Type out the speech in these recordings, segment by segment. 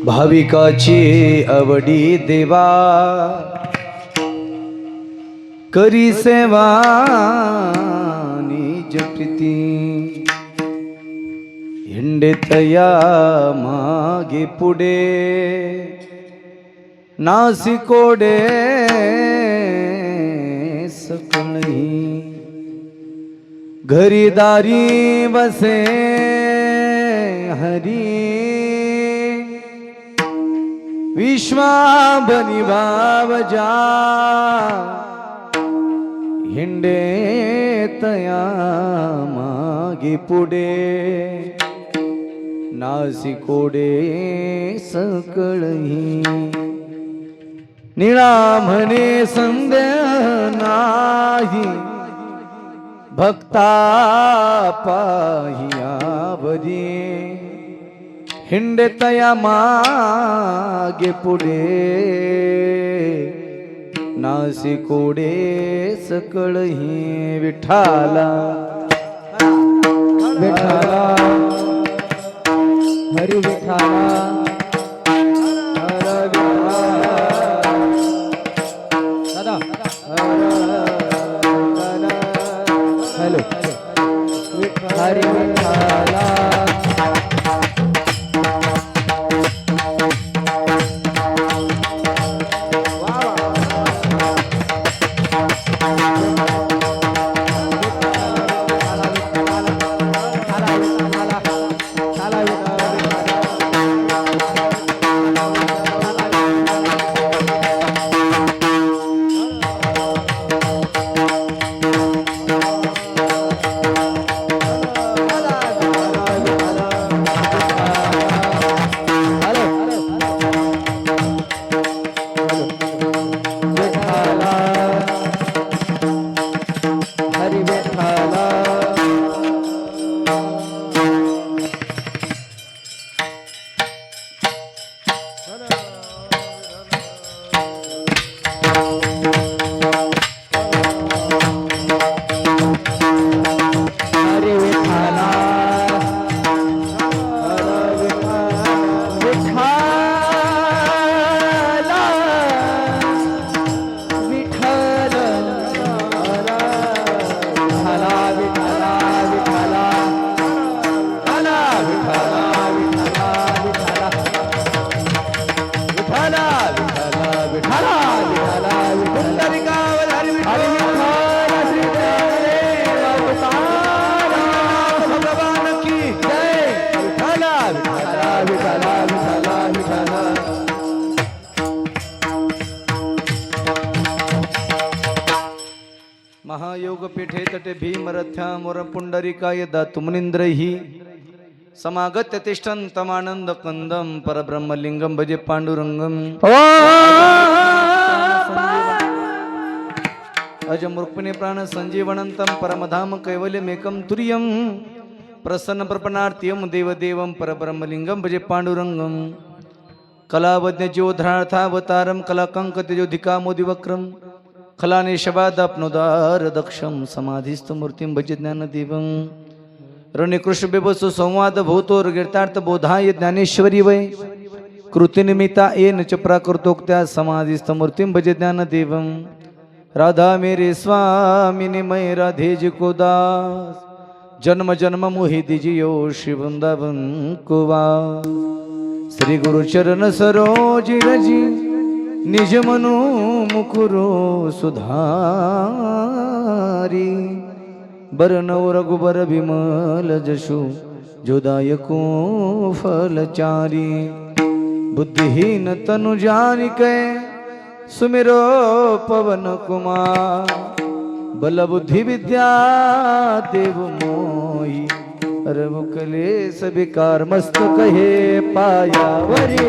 भाविकाची आवडी देवा करी सेवा निज प्रीती हिंडे तया मागे पुढे नासिकोडे सकळी घरी दारी बसे हरी विश्वाभनी भावजा हिंडे तया मागे पुढे नासिकोडे सकळही निळा म्हणे संदेह नाही भक्ता पाहिया बरी हिंडे तया मागे पुढे नासिकोडे सकळही विठाला विठाला हरी विठाला हॅलो हरी विठाला महायोगपीठे तटे भीमरथ्यामुर पुंडरिकाय दातुमनिंद्रैहि समागत्य तिष्ठन्तमानंद कंदम परब्रह्मलिंगम भजे पांडुरंगम अजमृक्मिणी प्राण संजीवनंतम परमधाम कैवल्यमेकं तुर्यं प्रसन्न प्रपन्नार्त्यं देवदेवं परब्रह्मलिंगम भजे पांडुरंगम कलावज्ञ ज्योधरार्थावतारम कलाकंक तेजोधिकामोदिवक्रम खलानिशबादाप्नोदार दक्षम समाधिस्थ मूर्तिं भजे ज्ञानदेवं रणिकृष्ण बेबसु संवाद भूतोर कीर्तार्थ बोधाय ज्ञानेश्वरी वै कृतिनिमित्ता येन च प्राकृतोक्त्या समाधिस्थ मूर्तिं भजे ज्ञानदेवं राधा मेरे स्वामिनी मैं राधे जी को दास जन्म जन्म मोहि दीजियो श्री वृंदावन को वास श्री गुरु चरण सरोज रजी निज मनो मुकुरो सुधारी बरनौ रघुबर विमल जशु जोदायको फलचारी बुद्धिहीन तनु जानिकै सुमिरो पवन कुमार बल बुद्धि विद्या देव मोहि रघु कलेस विकार मस्त कहे पाया वरी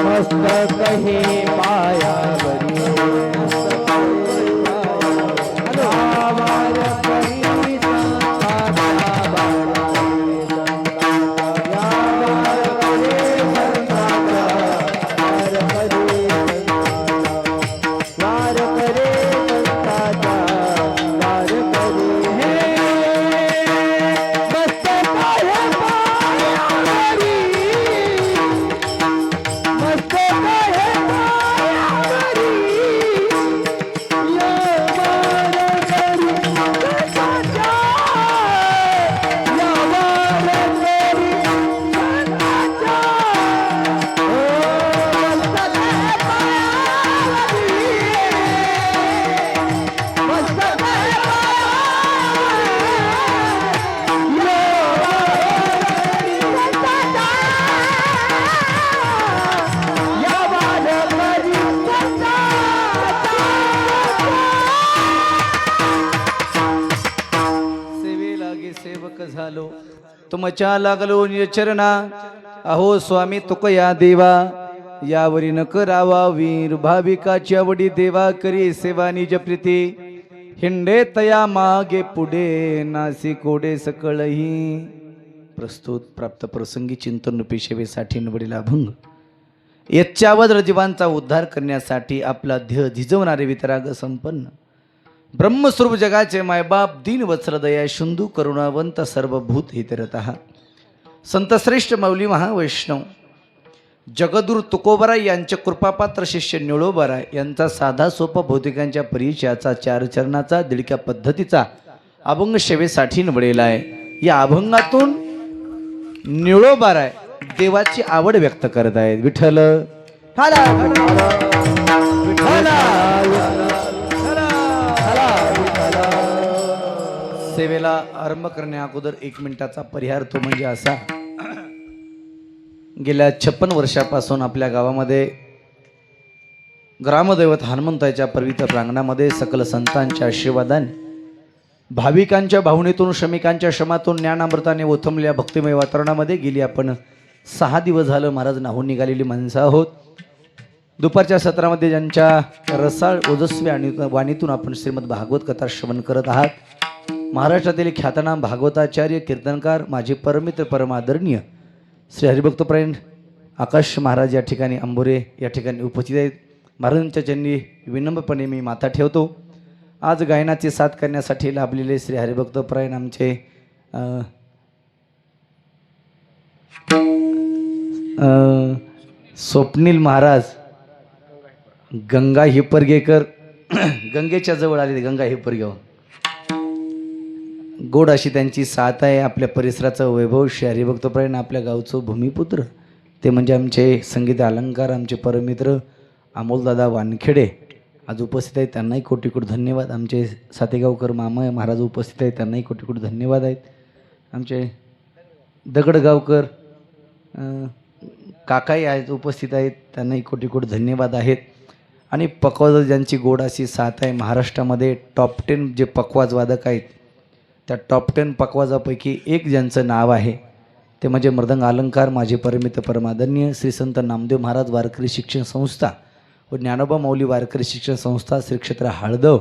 मस्त कहे पाया वरी झालो तुमच्या लागलो निचरणा अहो स्वामी तुक या देवा यावरी न करावा वीर भाविकाच्या वडी देवा करी सेवा निज प्रीती हिंडे तया मागे पुढे नासी कोडे सकळही प्रस्तुत प्राप्त प्रसंगी चिंतन रूपी सेवेसाठी निवडलेला अभंग यच्चावद्र जीवांचा उद्धार करण्यासाठी आपला ध्येय झिजवणारे वितराग संपन्न ब्रह्मस्वरूप जगाचे मायबाप दीन वत्सल दया शुंदू करुणावंत सर्वभूत हितरतः संतश्रेष्ठ मौली महावैष्णव जगदूर तुकोबराय यांचे कृपापात्र शिष्य निळोबराय यांचा साधा सोपा भौतिकांच्या परिचयाचा चार चरणाचा दिडक्या पद्धतीचा अभंग सेवेसाठी निवडलेला आहे। या अभंगातून निळोबराय देवाची आवड व्यक्त करत आहेत। विठ्ठल सेवेला आरंभ करण्या अगोदर 1 मिनिटाचा परिहार तो म्हणजे असा, गेल्या 56 वर्षापासून आपल्या गावामध्ये ग्रामदैवत हनुमंताच्या पवित्र प्रांगणामध्ये सकल संतांच्या आशीर्वादाने भाविकांच्या भावनेतून श्रमिकांच्या श्रमातून ज्ञानामृताने ओथंबलेल्या भक्तिमय वातावरणामध्ये गेली आपण 6 दिवस झालं महाराज नाहून निघालेली माणसं आहोत। दुपारच्या सत्रामध्ये ज्यांच्या रसाळ ओजस्वी आणि वाणीतून आपण श्रीमद भागवत कथा श्रवण करत आहात, महाराष्ट्रातील ख्यातनाम भागवताचार्य कीर्तनकार माझे परमित्र परमादरणीय श्री हरिभक्तपरायण आकाश महाराज या ठिकाणी अंबोरे या ठिकाणी उपस्थित आहेत। महाराजांच्या चरणी विनम्रपणे मी माथा ठेवतो। आज गायनाची साथ करण्यासाठी लाभलेले श्री हरिभक्तपरायण आमचे स्वप्नील महाराज गंगा हिप्परगेकर गंगेच्या जवळ आले, गंगा हिप्परगेवर गोड अशी त्यांची साथ आहे। आपल्या परिसराचं वैभव श्री हरिभक्तपरायण आपल्या गावचं भूमिपुत्र ते म्हणजे आमचे संगीत अलंकार आमचे परमित्र अमोलदादा वानखेडे आज उपस्थित आहेत, त्यांनाही कोटी कोटी धन्यवाद। आमचे सातेगावकर मामा महाराज उपस्थित आहेत, त्यांनाही कोटी कोटी धन्यवाद आहेत। आमचे दगडगावकर काकाही आहेत उपस्थित आहेत, त्यांनाही कोटी कोटी धन्यवाद आहेत। आणि पकवाज ज्यांची गोड अशी साथ आहे, महाराष्ट्रामध्ये टॉप 10 जे पकवाज वादक आहेत त्या टॉप 10 पकवाजापैकी एक ज्यांचं नाव आहे ते म्हणजे मृदंग अलंकार माझे परमित्र परमादरणीय श्री संत नामदेव महाराज वारकरी शिक्षण संस्था व ज्ञानोबा माऊली वारकरी शिक्षण संस्था श्री क्षेत्र हळदव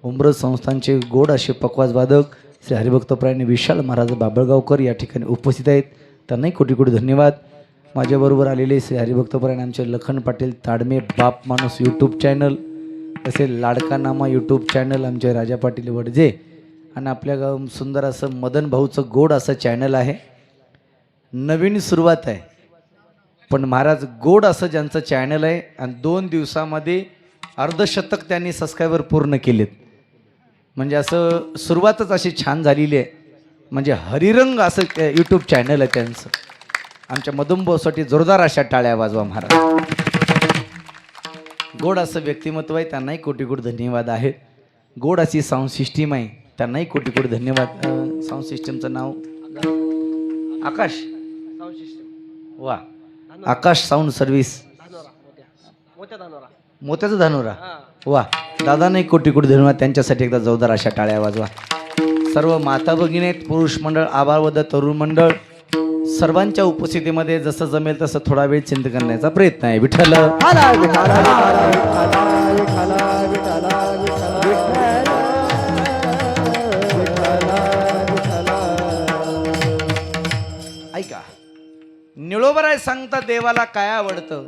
उमरज संस्थांचे गोड असे पकवाज वादक श्री हरिभक्तपरायण विशाल महाराज बाबळगावकर या ठिकाणी उपस्थित आहेत, त्यांनाही कोटी कोटी धन्यवाद। माझ्याबरोबर आलेले श्री हरिभक्तपरायण आमचे लखन पाटील ताडमे बाप माणूस यूट्यूब चॅनल, तसे लाडका नामा यूट्यूब चॅनल आमचे राजा पाटील वडजे, आणि आपल्या गाव सुंदर असं मदन भाऊचं गोड असं चॅनल आहे। नवीन सुरुवात आहे पण महाराज गोड असं ज्यांचं चॅनल आहे आणि 2 दिवसामध्ये अर्धशतक त्यांनी सबस्क्रायबर पूर्ण केलेत, म्हणजे असं सुरुवातच अशी छान झालेली आहे। म्हणजे हरिरंग असं यूट्यूब चॅनल आहे त्यांचं। आमच्या मदन भाऊसाठी जोरदार अशा टाळ्या वाजवा महाराज। गोड असं व्यक्तिमत्व आहे, त्यांनाही कोटी कोटी धन्यवाद आहेत। गोड अशी साऊंड सिस्टीम आहे, त्यांनाही कोटी कोटी धन्यवाद। साऊंड सिस्टमचं नाव आकाश साऊंड सिस्टम, वा आकाश साऊंड सर्व्हिस मोत्याचा धानोरा, वा दादांनाही कोटी कोटी धन्यवाद। त्यांच्यासाठी एकदा जोरदार अशा टाळ्या वाजवा। सर्व माता भगिनी आहेत, पुरुष मंडळ आभारवद तरुण मंडळ सर्वांच्या उपस्थितीमध्ये जसं जमेल तसं थोडा वेळ चिंतन करण्याचा प्रयत्न आहे। विठ्ठल ऐका, निळोबराय सांगता देवाला काय आवडतं,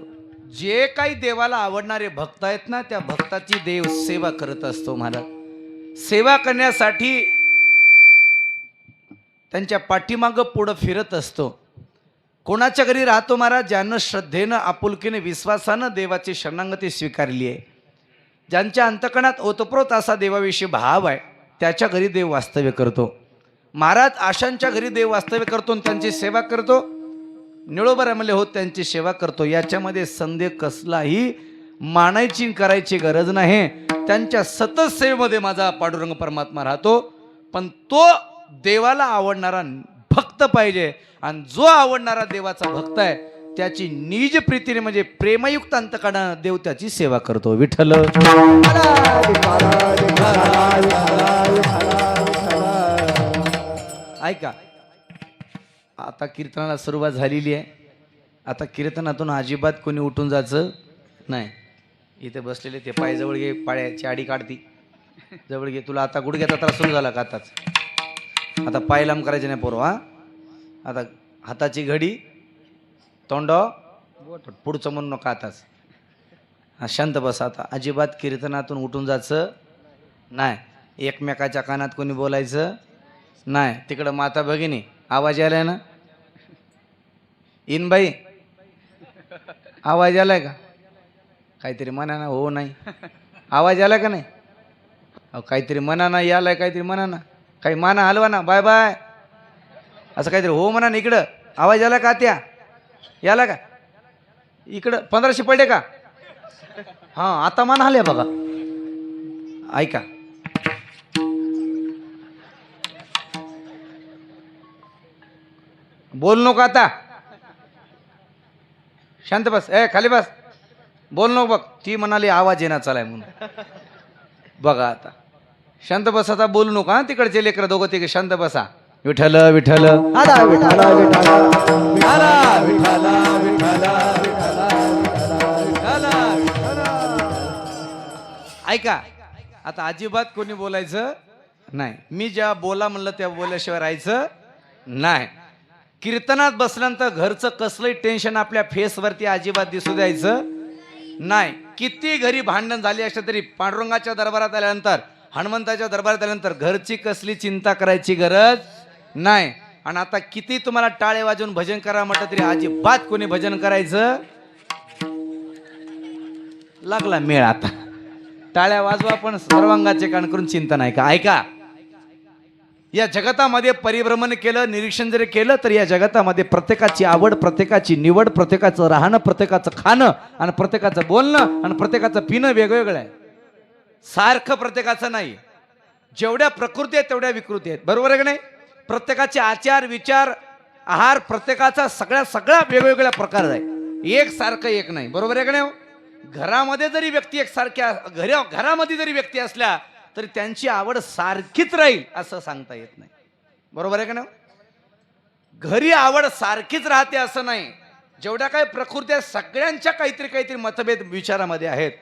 जे काही देवाला आवडणारे भक्त आहेत ना त्या भक्ताची देव सेवा करत असतो महाराज। सेवा करण्यासाठी त्यांच्या पाठीमागं पुढं फिरत असतो। कोणाच्या घरी राहतो महाराज, ज्यानं श्रद्धेनं आपुलकीने विश्वासानं देवाची शरणागती स्वीकारली आहे, ज्यांच्या अंतकणात ओतप्रोत असा देवाविषयी भाव आहे, त्याच्या घरी देव वास्तव्य करतो। महाराज आशांच्या घरी देव वास्तव्य करतो आणि त्यांची सेवा करतो। निळोबराय म्हणले हो त्यांची सेवा करतो, याच्यामध्ये संदेह कसलाही मानायची करायची गरज नाही। त्यांच्या सतत सेवेमध्ये माझा पांडुरंग परमात्मा राहतो, पण तो देवाला आवडणारा भक्त पाहिजे, आणि जो आवडणारा देवाचा भक्त आहे त्याची निज प्रीतीने म्हणजे प्रेमयुक्त अंतकरणाने देव त्याची सेवा करतो। विठ्ठल ऐका, आता कीर्तनाला सुरुवात झालेली आहे. आता कीर्तनातून अजिबात कोणी उठून जायचं नाही. इथे बसलेले ते पाय जवळ घे, पायाची आडी काढती जवळ घे. तुला आता गुडघ्याचा त्रास सुरू झाला का आताच? आता पाय लांब करायचे नाही पोरं. हा आता हाताची घडी तोंड पुढचं म्हणू नका आताच. हा शांत बस. आता अजिबात कीर्तनातून उठून जायचं नाही. एकमेकाच्या कानात कोणी बोलायचं नाही. तिकडं माता भगिनी आवाज यायलाय ना? इनबाई आवाज आलाय का? काहीतरी म्हणा ना. हो नाही आवाज आलाय का नाही? अहो काहीतरी म्हणा ना. यालाय काहीतरी म्हणा ना. काही माना हलवा ना. बाय बाय असं काहीतरी हो म्हणा ना. इकडं आवाज आला का? त्या याला का? इकडं 1500 पडले का? हां आता मान आले बघा. ऐका बोल नको आता. शांत बस. खाली बस. बोल नको. बघ ती म्हणाली आवाज येणार चालाय म्हणून. बघा आता शांत बस. आता बोलू नको. हा तिकडचे लेकर दोघं तिघे शांत बसा. विठ्ठल विठ्ठल आला विठ्ठल विठ्ठल आला विठ्ठल विठ्ठल ऐका आता अजिबात कोणी बोलायचं नाही. मी जेव्हा बोला म्हणलं तेव्हा बोलल्याशिवाय राहायचं नाही. कीर्तनात बसल्यानंतर घरचं कसलंही टेन्शन आपल्या फेसवरती अजिबात दिसू द्यायचं नाही. किती घरी भांडण झाली असलं तरी पांडुरंगाच्या दरबारात आल्यानंतर, हनुमंताच्या दरबारात आल्यानंतर घरची कसली चिंता करायची गरज नाही. आणि आता किती तुम्हाला टाळे वाजवून भजन करा म्हटलं तरी अजिबात कोणी भजन करायचं. लागला मेळ आता. टाळ्या वाजवा पण सर्वांगाचे कान करून चिंता नाही का? ऐका या जगतामध्ये परिभ्रमण केलं, निरीक्षण जरी केलं तर या जगतामध्ये प्रत्येकाची आवड, प्रत्येकाची निवड, प्रत्येकाचं राहणं, प्रत्येकाचं खाणं आणि प्रत्येकाचं बोलणं आणि प्रत्येकाचं पिणं वेगवेगळं आहे. सारखं प्रत्येकाचं नाही. जेवढ्या प्रकृती आहेत तेवढ्या विकृती आहेत. बरोबर आहे की नाही? प्रत्येकाचे आचार विचार आहार प्रत्येकाचा सगळा वेगवेगळ्या प्रकार आहे. एक सारखं एक नाही. बरोबर आहे की नाही? घरामध्ये जरी व्यक्ती एकसारख्या घरामध्ये जरी व्यक्ती असल्या तरी त्यांची आवड सारखीच राहील असं सांगता येत नाही. बरोबर आहे का नाही? घरी आवड सारखीच राहते असं नाही. जेवढ्या काही प्रकृत्या सगळ्यांच्या काहीतरी मतभेद विचारामध्ये आहेत.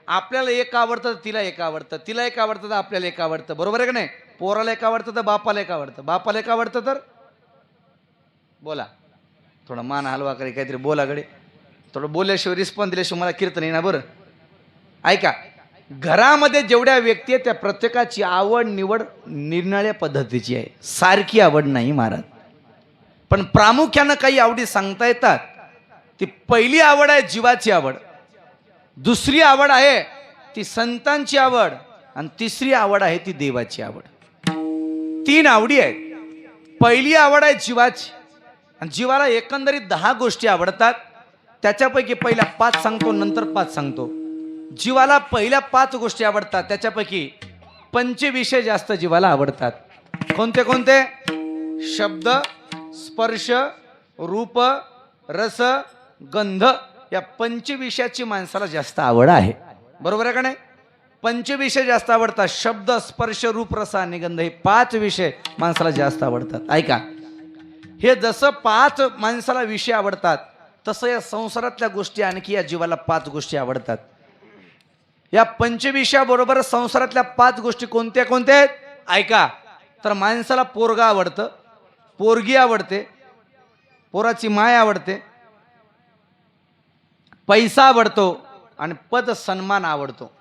आपल्याला एक आवडतं तिला एक आवडतं, तिला एक आवडतं तर आपल्याला एक आवडतं. बरोबर आहे का नाही? पोराला एक आवडतं तर बापाला एक आवडतं, बापाला एक आवडतं तर बोला थोडा मान हलवा करे काहीतरी बोला गडे. थोडं बोलल्याशिवाय रिस्पॉन्स दिल्याशिवाय मला कीर्तन येणार. बरं ऐका घरामध्ये जेवढ्या व्यक्ती आहेत त्या प्रत्येकाची आवड निवड निरनिराळ्या पद्धतीची आहे. सारखी आवड नाही महाराज. पण प्रामुख्यानं काही आवडी सांगता येतात. ती पहिली आवड आहे जीवाची आवड, दुसरी आवड आहे ती संतांची आवड आणि तिसरी आवड आहे ती देवाची आवड. 3 आवडी आहेत. पहिली आवड आहे जीवाची आणि जीवाला एकंदरीत 10 गोष्टी आवडतात. त्याच्यापैकी पहिल्या 5 सांगतो नंतर 5 सांगतो. जीवाला पहिल्या 5 गोष्टी आवडतात. त्याच्यापैकी पंचविषय जास्त जीवाला आवडतात. कोणते कोणते? शब्द, स्पर्श, रूप, रस, गंध या पंचविषयाची माणसाला जास्त आवड आहे. बरोबर आहे का नाही? पंचविषय जास्त आवडतात. शब्द, स्पर्श, रूप, रस आणि गंध हे 5 विषय माणसाला जास्त आवडतात. ऐका हे जसं 5 माणसाला विषय आवडतात तसं या संसारातल्या गोष्टी आणखी या जीवाला 5 गोष्टी आवडतात. या पंचविषयाबरोबर संसारातल्या 5 गोष्टी कोणत्या कोणत्या आहेत? ऐका तर माणसाला पोरगा आवडतं, पोरगी आवडते, पोराची माय आवडते, पैसा आवडतो आणि पद सन्मान आवडतो.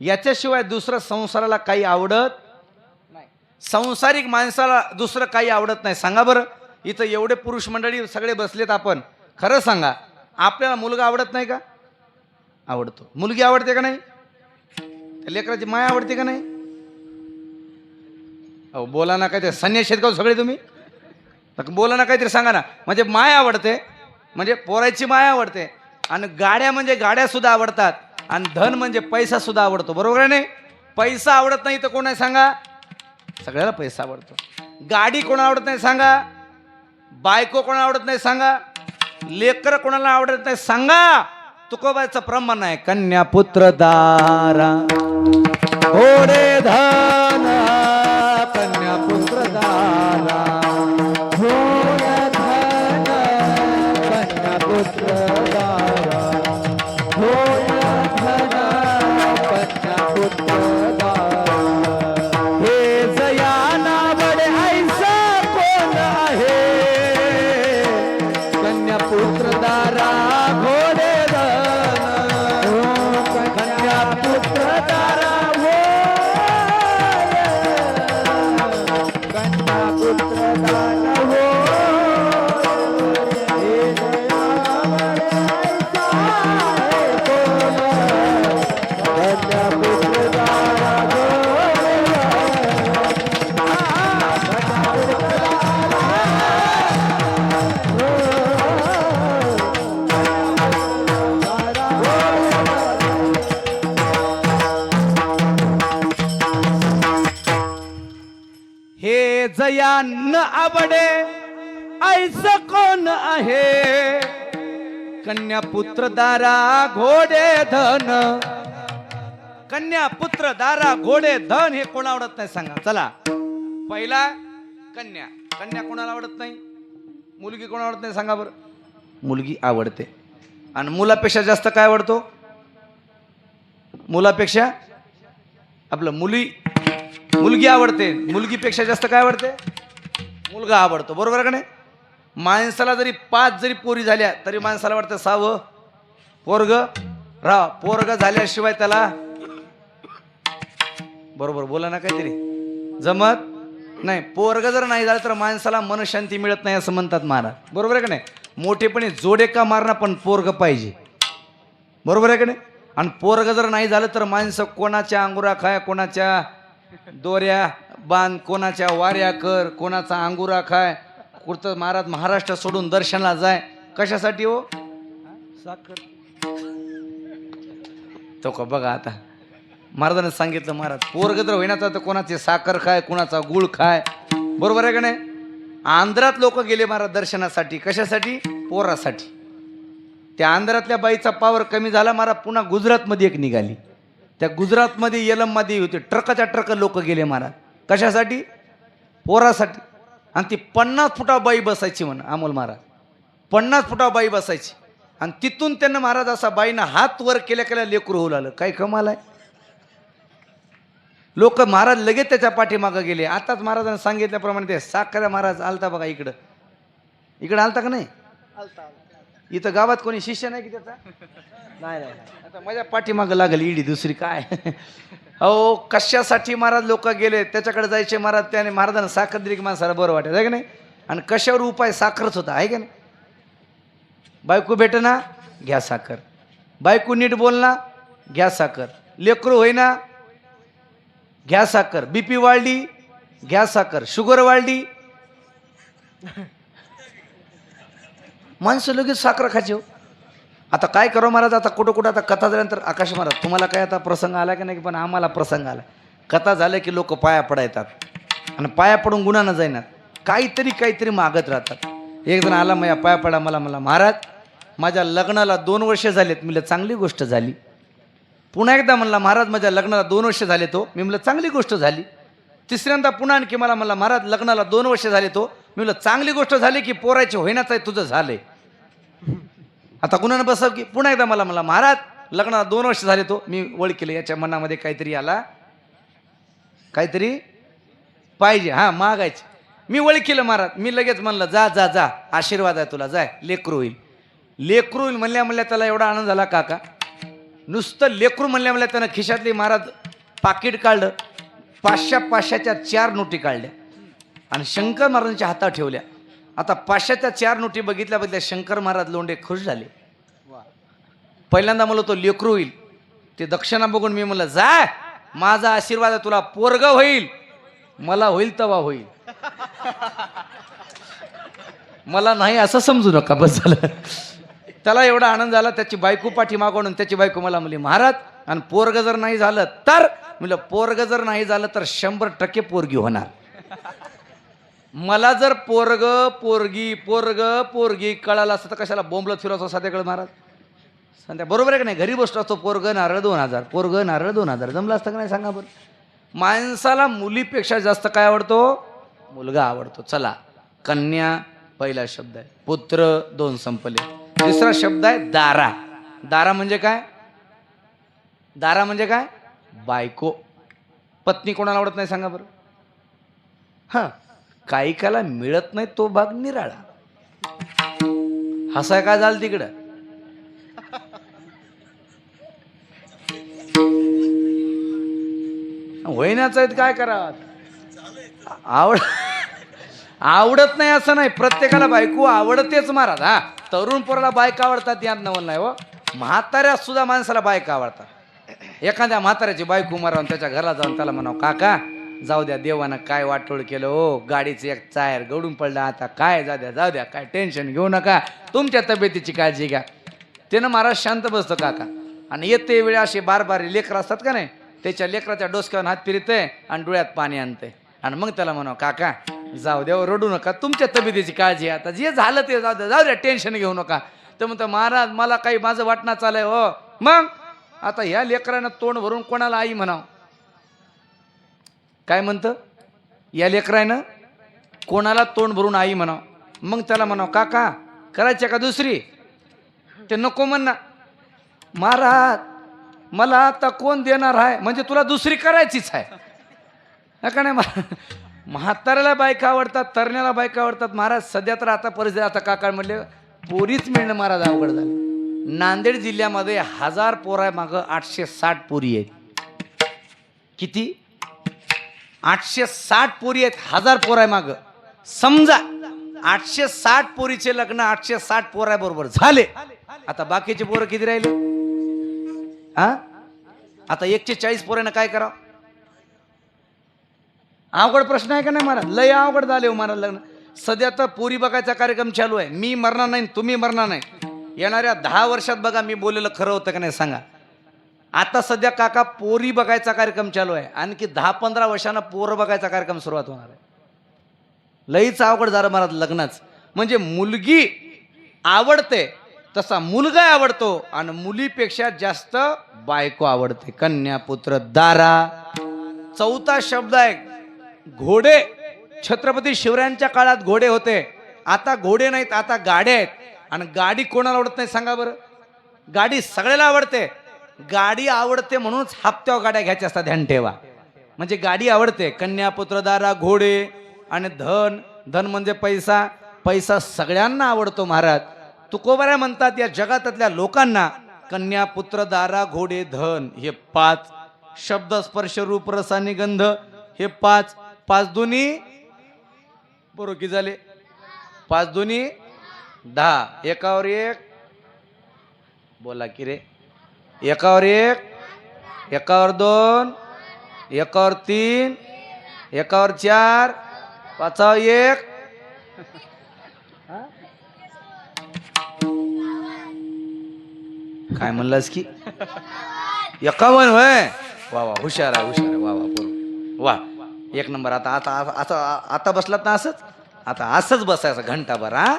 याच्याशिवाय दुसरं संसाराला काही आवडत नाही. संसारिक माणसाला दुसरं काही आवडत नाही. सांगा बरं. इथं एवढे पुरुष मंडळी सगळे बसलेत. आपण खरं सांगा आपल्याला मुलगा आवडत नाही का? आवडतो. मुलगी आवडते का नाही? लेकराची माय आवडते का नाही? अहो बोला ना. काय ते संन्यासी आहेत का सगळे तुम्ही? बोला ना काहीतरी सांगा ना. म्हणजे माय आवडते म्हणजे पोराची माय आवडते आणि गाड्या म्हणजे गाड्या सुद्धा आवडतात आणि धन म्हणजे पैसा सुद्धा आवडतो. बरोबर आहे नाही? पैसा आवडत नाही तर कोण आहे सांगा? सगळ्याला पैसा आवडतो. गाडी कोणाला आवडत नाही सांगा? बायको कोणाला आवडत नाही सांगा? लेकर कोणाला आवडत नाही सांगा? तुकोबाचं प्रमाण आहे कन्या पुत्र दारा घोडे धन कन्या पुत्र दारा घोडे हे जया न आवडे ऐस कोण आहे कन्या पुत्र दारा घोडे धन कन्या पुत्र दारा घोडे धन हे कोण आवडत नाही सांगा चला पहिला कन्या कन्या कोणाला आवडत नाही मुलगी कोण आवडत नाही सांगा बरं मुलगी आवडते आणि मुलापेक्षा जास्त काय आवडतो मुलापेक्षा आपलं मुलगी आवडते मुलगीपेक्षा जास्त काय आवडते मुलगा आवडतो बरोबर का नाही माणसाला जरी 5 जरी पोरी झाल्या तरी माणसाला वाटतं 6वं पोरग राव पोरग झाल्याशिवाय त्याला बरोबर बोला ना काहीतरी जमत नाही पोरग जर नाही झालं तर माणसाला मनशांती मिळत नाही असं म्हणतात महाराज बरोबर आहे का नाही मोठेपणे जोडे का मारणं पण पोरग पाहिजे बरोबर आहे का नाही आणि पोरग जर नाही झालं तर माणसं कोणाच्या अंगुरा खाय कोणाच्या दोऱ्या बांध कोणाच्या वाऱ्या कर कोणाचा अंगुरा खाय कुठं महाराष्ट्र सोडून दर्शनाला जाय कशासाठी हो साखर तो का बघा आता महाराजांनी सांगितलं महाराज पोरग जर होईना तर कोणाचे साखर खाय कोणाचा गुळ खाय बरोबर आहे का नाही आंध्रात लोक गेले महाराज दर्शनासाठी कशासाठी पोरासाठी त्या आंध्रातल्या बाईचा पावर कमी झाला महाराज पुन्हा गुजरातमध्ये एक निघाली त्या गुजरातमध्ये येलममध्ये होते ट्रकाच्या ट्रक लोक गेले महाराज कशासाठी पोरासाठी आणि ती 50 फुटा बाई बसायची म्हण अमोल महाराज 50 फुटा बाई बसायची आणि तिथून त्यांना महाराज असा बाईनं हात वर केल्या केल्या लेकरू होऊ लागलं काय कमाल आहे लोक महाराज लगेच त्याच्या पाठीमागं गेले आताच महाराजांनी सांगितल्याप्रमाणे ते साखऱ्या महाराज आलता बघा इकडं आलता का नाही इथं गावात कोणी शिष्य नाही की त्याचा नाही आता माझ्या पाठीमागं लागल इडी दुसरी काय अहो कशासाठी महाराज लोक गेले त्याच्याकडे जायचे महाराज त्याने महाराजांना साखर दिली की माणसाला बरं वाटत आहे का नाही आणि कशावर उपाय साखरच होता आहे का नाही बायको भेटना घ्या साखर बायको नीट बोलना घ्या साखर लेकरू होईना घ्या साखर बीपी वाढली घ्या साखर शुगर वाढली माणसं लगेच साखर खायची हो आता काय करो महाराज आता कुठं कुठं आता कथा झाल्यानंतर आकाश महाराज तुम्हाला काय आता प्रसंग आला की नाही पण आम्हाला प्रसंग आला कथा झालं की लोक पाया पडायतात आणि पाया पडून गुणानं जाईनात काहीतरी मागत राहतात एक जण आला माझ्या पाया पडा मला महाराज माझ्या लग्नाला 2 वर्ष झालेत मी चांगली गोष्ट झाली पुन्हा एकदा म्हणला महाराज माझ्या लग्नाला 2 वर्ष झाले तो मी म्हणलं चांगली गोष्ट झाली तिसऱ्यांदा पुन्हा आणखी मला महाराज लग्नाला 2 वर्ष झाले तो मी म्हणलं चांगली गोष्ट झाली की पोरायची होईनाच आहे तुझं झालंय आता कुणानं बसव की पुन्हा एकदा मला महाराज लग्नाला 2 वर्ष झाले तो मी ओळखलं याच्या मनामध्ये काहीतरी आला काहीतरी पाहिजे हां मागायचे मी ओळखलं महाराज मी लगेच म्हणलं जा जा जा आशीर्वाद आहे तुला जाय लेकरू होईल म्हणल्या त्याला एवढा आनंद झाला काका नुसतं लेकरू म्हणल्या त्यानं खिशातली महाराज पाकिट काढलं 500च्या 4 नोटी काढल्या आणि शंकर महाराजांच्या हातात ठेवल्या आता 500च्या 4 नोटी बघितल्या शंकर महाराज लोंढे खुश झाले पहिल्यांदा मला तो लेकरू होईल ते दक्षिणा बघून मी म्हणलं जा माझा आशीर्वाद आहे तुला पोरग होईल मला होईल तवा होईल मला नाही असं समजू नका बस झालं त्याला एवढा आनंद झाला त्याची बायको पाठी मागवून त्याची बायको मला म्हणली महाराज आणि पोरग जर नाही झालं तर म्हणलं पोरग जर नाही झालं तर 100% पोरगी होणार मला जर पोरग पोरगी कळाला असतं तर कशाला बोंबलत फिरवतो सध्याकडे महाराज सध्या बरोबर आहे का नाही घरी बसतो असतो पोरग नारळ 2000 पोरग नारळ 2000 जमलं असतं का नाही सांगा बरं माणसाला मुलीपेक्षा जास्त काय आवडतो मुलगा आवडतो चला कन्या पहिला शब्द आहे पुत्र 2 संपले तिसरा शब्द आहे दारा म्हणजे काय बायको पत्नी कोणाला आवडत नाही सांगा बरं हां कायकाला मिळत नाही तो भाग निराळा हसाय काय झालं तिकडं होईनाच आहेत काय करा आवडत नाही असं नाही, प्रत्येकाला बायको आवडतेच महाराज. हा, तरुण पोराला बायका आवडतात यात नवल नाही हो, म्हाताऱ्यात सुद्धा माणसाला बायका आवडतात. एखाद्या म्हाताऱ्याची बायको मारावून त्याच्या घरात जाऊन त्याला म्हणावं, काका जाऊ द्या, देवानं काय वाटोळ केलं हो, गाडीचं एक टायर गळून पडलं, आता काय जाऊ द्या काय टेन्शन घेऊ नका, तुमच्या तब्येतीची काळजी घ्या. त्यानं महाराज शांत बसतं काका. आणि येते वेळी असे बारबारी लेकरं असतात का नाही, त्याच्या लेकराच्या डोसक्यावर हात फिरते आणि डोळ्यात पाणी आणते. आणि मग त्याला म्हणावं, काका जाऊ द्या, रडू नका, तुमच्या तब्येतीची काळजी, आता जे झालं ते जाऊ द्या टेन्शन घेऊ नका. तर म्हणतो, महाराज मला काही माझं वाटणं चालय हो. मग आता ह्या लेकरानं तोंड भरून कोणाला आई म्हणावं? काय म्हणतं? या लेकरानं कोणाला तोंड भरून आई म्हणावं? मग त्याला म्हणावं, काका करायची का दुसरी? ते नको म्हणणार. महाराज मला आता कोण देणार आहे, म्हणजे तुला दुसरी करायचीच आहे का नाही? म्हाताऱ्याला बायका आवडतात, तरण्याला बायका आवडतात. महाराज सध्या तर आता परिस्थिती, आता काका म्हणले पोरीच मिळणं महाराज अवघड झालं. नांदेड जिल्ह्यामध्ये 1000 पोरा मागं 860 पोरी आहेत. किती? 860 पोरी आहेत 1000 पोरा मागं. समजा 860 पोरीचे लग्न 860 पोराबरोबर झाले. आता बाकीचे पोरं किती राहिले? हा, आता 140 पोरांना काय करावं? अवघड प्रश्न आहे का नाही महाराज? लय अवघड झाले हो महाराज लग्न. सध्या तर पोरी बघायचा कार्यक्रम चालू आहे. मी मरणार नाही, तुम्ही मरणार नाही. येणाऱ्या 10 वर्षात बघा मी बोललेलं खरं होतं का नाही सांगा. आता सध्या काका पोरी बघायचा कार्यक्रम चालू आहे, आणखी 10-15 वर्षांना पोरं बघायचा कार्यक्रम सुरुवात होणार आहे. लईच अवघड झालं महाराज लग्नाच. म्हणजे मुलगी आवडते तसा मुलगा आवडतो, आणि मुलीपेक्षा जास्त बायको आवडते. कन्या पुत्र दारा. 4था शब्द आहे घोडे. छत्रपती शिवरायांच्या काळात घोडे होते, आता घोडे नाहीत, आता गाड्या आहेत. आणि गाडी कोणाला आवडत नाही सांगा बरं? गाडी सगळ्याला आवडते. गाडी आवडते म्हणूनच हप्त्यावर गाड्या घ्यायच्या असतात, ध्यान ठेवा. म्हणजे गाडी आवडते. कन्या पुत्र दारा घोडे. आणि धन, धन म्हणजे पैसा. पैसा सगळ्यांना आवडतो महाराज. तुकोबाऱ्या म्हणतात या जगातातल्या लोकांना कन्या पुत्र दारा घोडे धन हे 5 शब्द, स्पर्श रूप रस आणि गंध हे 5. 5 दुनी बरोबर किती झाले? 5 दुनी 10. एकावर एक बोला की रे. एकावर एक, एकावर 2, एकावर 3, एकावर 4, 5वर 1. काय म्हणलास की 51 होय? वा वा, हुशार आहे, हुशार आहे. वा वा, बरोबर, वा, 1 नंबर. आता आता आता आता बसलात ना असंच, आता असंच बसायचं घंटाभर. हा,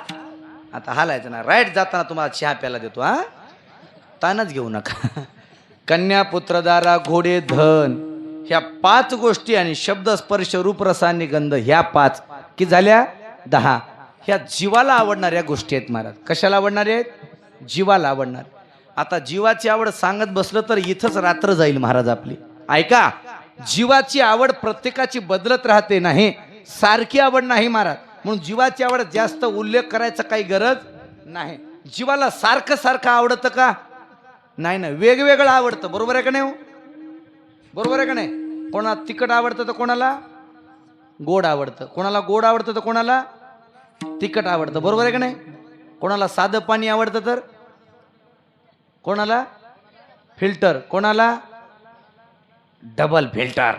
आता हालायचं ना. राईट जाताना तुम्हाला चहा प्यायला देतो. हा, तानच घेऊ नका. कन्या पुत्र दारा घोडे धन ह्या 5 गोष्टी आणि शब्द स्पर्श रूप रस आणि गंध ह्या 5 की झाल्या 10. ह्या जीवाला आवडणाऱ्या गोष्टी आहेत महाराज. कशाला आवडणाऱ्या आहेत? जीवाला आवडणार. आता जीवाची आवड सांगत बसलं तर इथंच रात्र जाईल महाराज आपली. ऐका, जीवाची आवड प्रत्येकाची बदलत राहते, नाही सारखी आवड नाही महाराज. म्हणून जीवाची आवड जास्त उल्लेख करायचा काही गरज नाही. जीवाला सारखं सारखं आवडतं का? नाही ना, वेगवेगळं आवडतं. बरोबर आहे का नाही? बरोबर आहे का नाही? कोणाला तिखट आवडतं तर कोणाला गोड आवडतं, कोणाला गोड आवडतं तर कोणाला तिखट आवडतं. बरोबर आहे का नाही? कोणाला साधं पाणी आवडतं तर कोणाला फिल्टर, कोणाला डबल फिल्टर.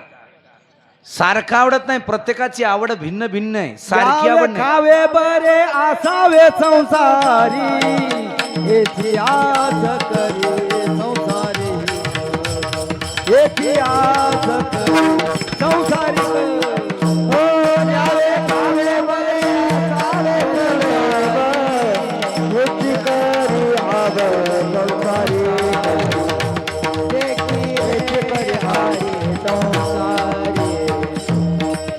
सारखं आवडत नाही. प्रत्येकाची आवड भिन्न भिन्न आहे. सारखी आवड नाही. खावे बरे असावे संसारी, येथे आस करे संसारी, येथे आस करे संसारी. हो न्यावे खावे बरे असावे येथे करी आव संसारी, येथे करी हारी संसारी.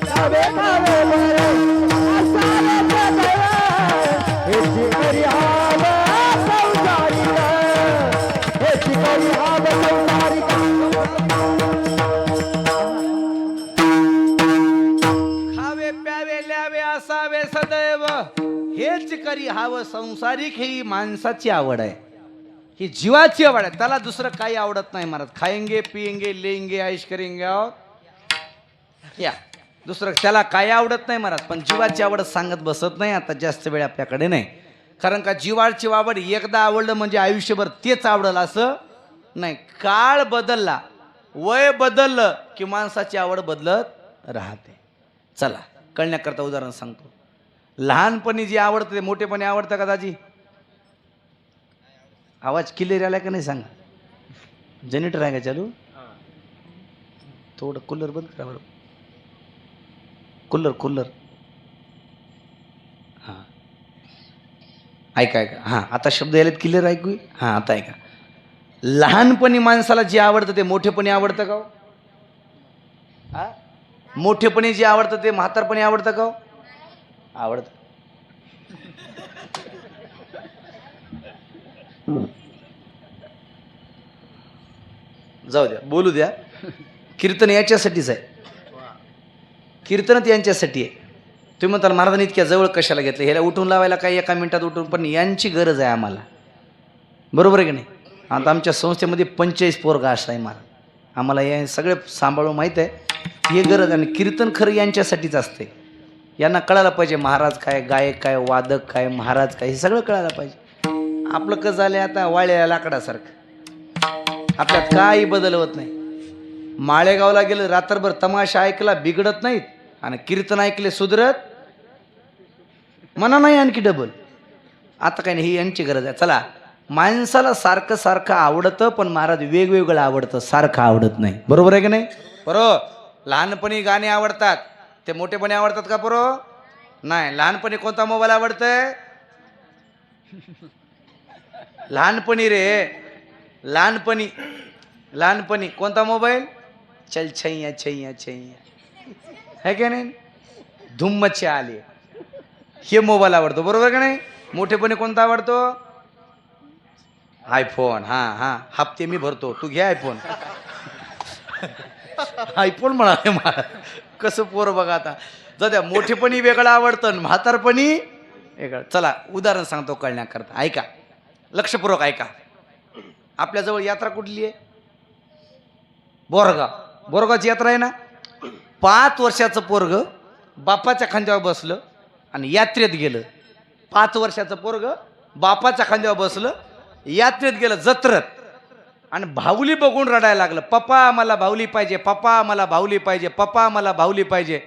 खावे खावे बरे असावे येथे करी आव संसारी, येथे करी आव संसारी. खावे प्यावे ल्यावे असावे सदैव हेच करी हावं संसारिक. ही माणसाची आवड आहे, ही जीवाची आवड आहे. त्याला दुसरं काही आवडत नाही महाराज. खाएंगे पिएंगे लेंगे ऐश करेंगे. और या दुसरं त्याला काय आवडत नाही महाराज, पण जीवाची आवड सांगत बसत नाही आता, जास्त वेळ आपल्याकडे नाही. कारण का जीवाची आवड एकदा आवडलं म्हणजे आयुष्यभर तेच आवडलं असं नाही. काळ बदलला, वय बदललं की माणसाची आवड बदलत राहते. चला कळण्याकरता उदाहरण सांगतो. लहानपणी जी आवडतं ते मोठेपणी आवडतं का दाजी? आवाज क्लिअर आला का नाही सांगा. जनरेटर आहे का चालू? थोडं कूलर बंद करा बरं. कूलर हां ऐका हां आता शब्द यायलेत क्लिअर ऐकू. हां आता ऐका. लहानपणी माणसाला जे आवडतं ते मोठेपणी आवडतं का हो? हां मोठेपणी जे आवडतं ते म्हातारपणी आवडतं का हो? आवडतं. जाऊ द्या बोलू द्या. कीर्तन याच्यासाठीच आहे, कीर्तनच यांच्यासाठी आहे. तुम्ही म्हणताल महाराजांनी इतक्या जवळ कशाला घेतलं, ह्याला उठून लावायला काही एका मिनिटात उठून, पण यांची गरज आहे आम्हाला. बरोबर आहे की नाही? आता आमच्या संस्थेमध्ये 45 पोरगा असा आहे महाराज, आम्हाला हे सगळे सांभाळून माहीत आहे. हे गरज आणि कीर्तन खरं यांच्यासाठीच असते. यांना कळायला पाहिजे महाराज काय, गायक काय, वादक काय, महाराज काय, हे सगळं कळायला पाहिजे. आपलं कसं झालं आता वाळलेल्या लाकडासारखं, आपल्यात काही बदल होत नाही. माळेगावला गेलं रात्रभर तमाशा ऐकला बिघडत नाहीत, आणि कीर्तन ऐकले सुधरत मना नाही आणखी डबल. आता काही नाही, ही यांची गरज आहे. चला माणसाला सारखं सारखं आवडतं, पण महाराज वेगवेगळं आवडतं, सारखं आवडत नाही. बरोबर आहे की नाही? बरोबर. लहानपणी गाणी आवडतात ते मोठेपणी आवडतात का? बरोबर नाही. लहानपणी कोणता मोबाईल आवडतंय? लहानपणी रे, लहानपणी कोणता मोबाईल? चल छैया छैया छैया है का नाही? धुम्मचे आले, हे मोबाईल आवडतो. बरोबर का नाही? मोठेपणी कोणता आवडतो? आयफोन. हां हप्ते मी भरतो, तू घे आयफोन. आयफोन म्हणाले मला. कसं पोर बघा आता. जाऊ मोठेपणी वेगळं आवडतं, म्हातारपणी वेगळं. चला उदाहरण सांगतो कळण्याकरता, ऐका लक्षपूर्वक ऐका. आपल्याजवळ यात्रा कुठली आहे? बोरगावची यात्रा आहे ना. 5 वर्षाचं पोरग बापाच्या खांद्यावर बसलं आणि यात्रेत गेलं. 5 वर्षाचं पोरग बापाच्या खांद्यावर बसलं, यात्रेत गेलं, जत्रत, आणि भाऊली बघून रडायला लागलं. पप्पा मला भाऊली पाहिजे, पप्पा मला भाऊली पाहिजे, पप्पा मला भाऊली पाहिजे.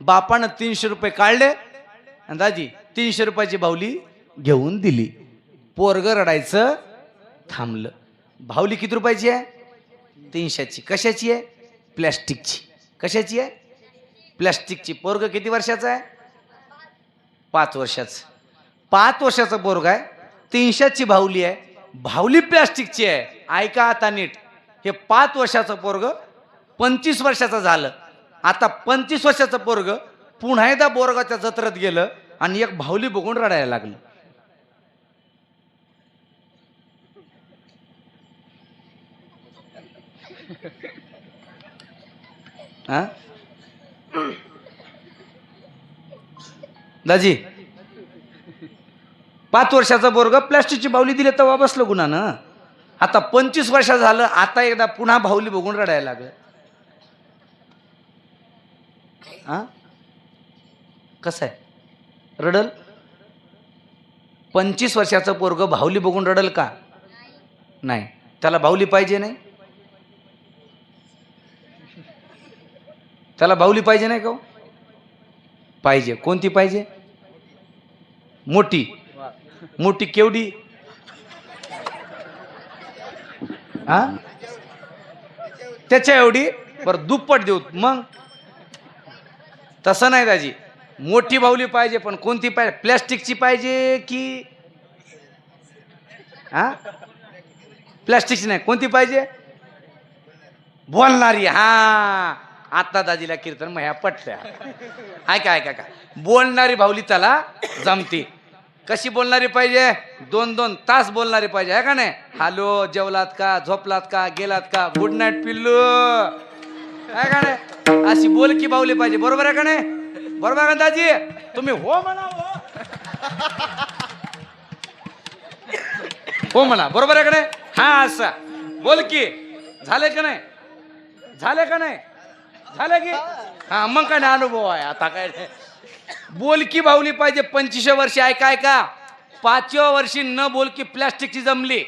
बापानं 300 रुपये काढले आणि दाजी 300 रुपयाची भाऊली घेऊन दिली. पोरग रडायचं थांबलं. भाऊली किती रुपयाची आहे? 300ची. कशाची आहे? प्लॅस्टिकची. कशाची आहे? प्लॅस्टिकची. पोरग किती वर्षाचं आहे? 5 वर्षाचं. 5 वर्षाचं पोरग आहे, 300ची भाऊली आहे, भाऊली प्लॅस्टिकची आहे. ऐका आता नीट. हे 5 वर्षाचं पोरग 25 वर्षाचं झालं. आता 25 वर्षाचं पोरग पुन्हा एकदा बोरगावच्या जत्रेत गेलं आणि एक भाऊली बघून रडायला लागलं. हा दाजी 5 वर्षाचा पोरग प्लॅस्टिकची बाहुली दिली तेव्हा बसलं गुन्हानं. आता 25 वर्षाचं झालं, आता एकदा पुन्हा बाहुली बघून रडायला लागलं. हा कसं आहे? रडल? 25 वर्षाचं पोरग बाहुली बघून रडल का? नाही. त्याला बाहुली पाहिजे नाही? त्याला बाहुली पाहिजे नाही का? पाहिजे. कोणती पाहिजे? मोठी. मोठी केवढी? हा त्याच्या एवढी. बरं दुप्पट देऊ मग. तसं नाही दाजी, मोठी बाहुली पाहिजे, पण कोणती पाहिजे? प्लॅस्टिकची पाहिजे की हा प्लॅस्टिकची नाही? कोणती पाहिजे? बोलणारी. हा आता दाजीला कीर्तन ह्या पटल्या. ऐका ऐका का, बोलणारी बाहुली त्याला जमती. कशी बोलणारी पाहिजे? 2-2 तास बोलणारी पाहिजे, आहे का नाही? हॅलो, जेवलात का, झोपलात का, गेलात का, गुड नाईट पिल्लू, आहे का नाही? अशी बोल की बाहुली पाहिजे. बरोबर आहे का नाही? बरोबर आहे का दाजी? तुम्ही हो म्हणा. हो म्हणा. बरोबर आहे का नाही? हा असं बोल की. झाले का नाही? झाले का नाही? झाले की हा मग काय नाही अनुभव आहे आता काय नाही. बोलकी बाहुली पाहिजे 25व्या वर्षी ऐका ऐका 5व्या वर्षी न बोलकी प्लॅस्टिकची जमली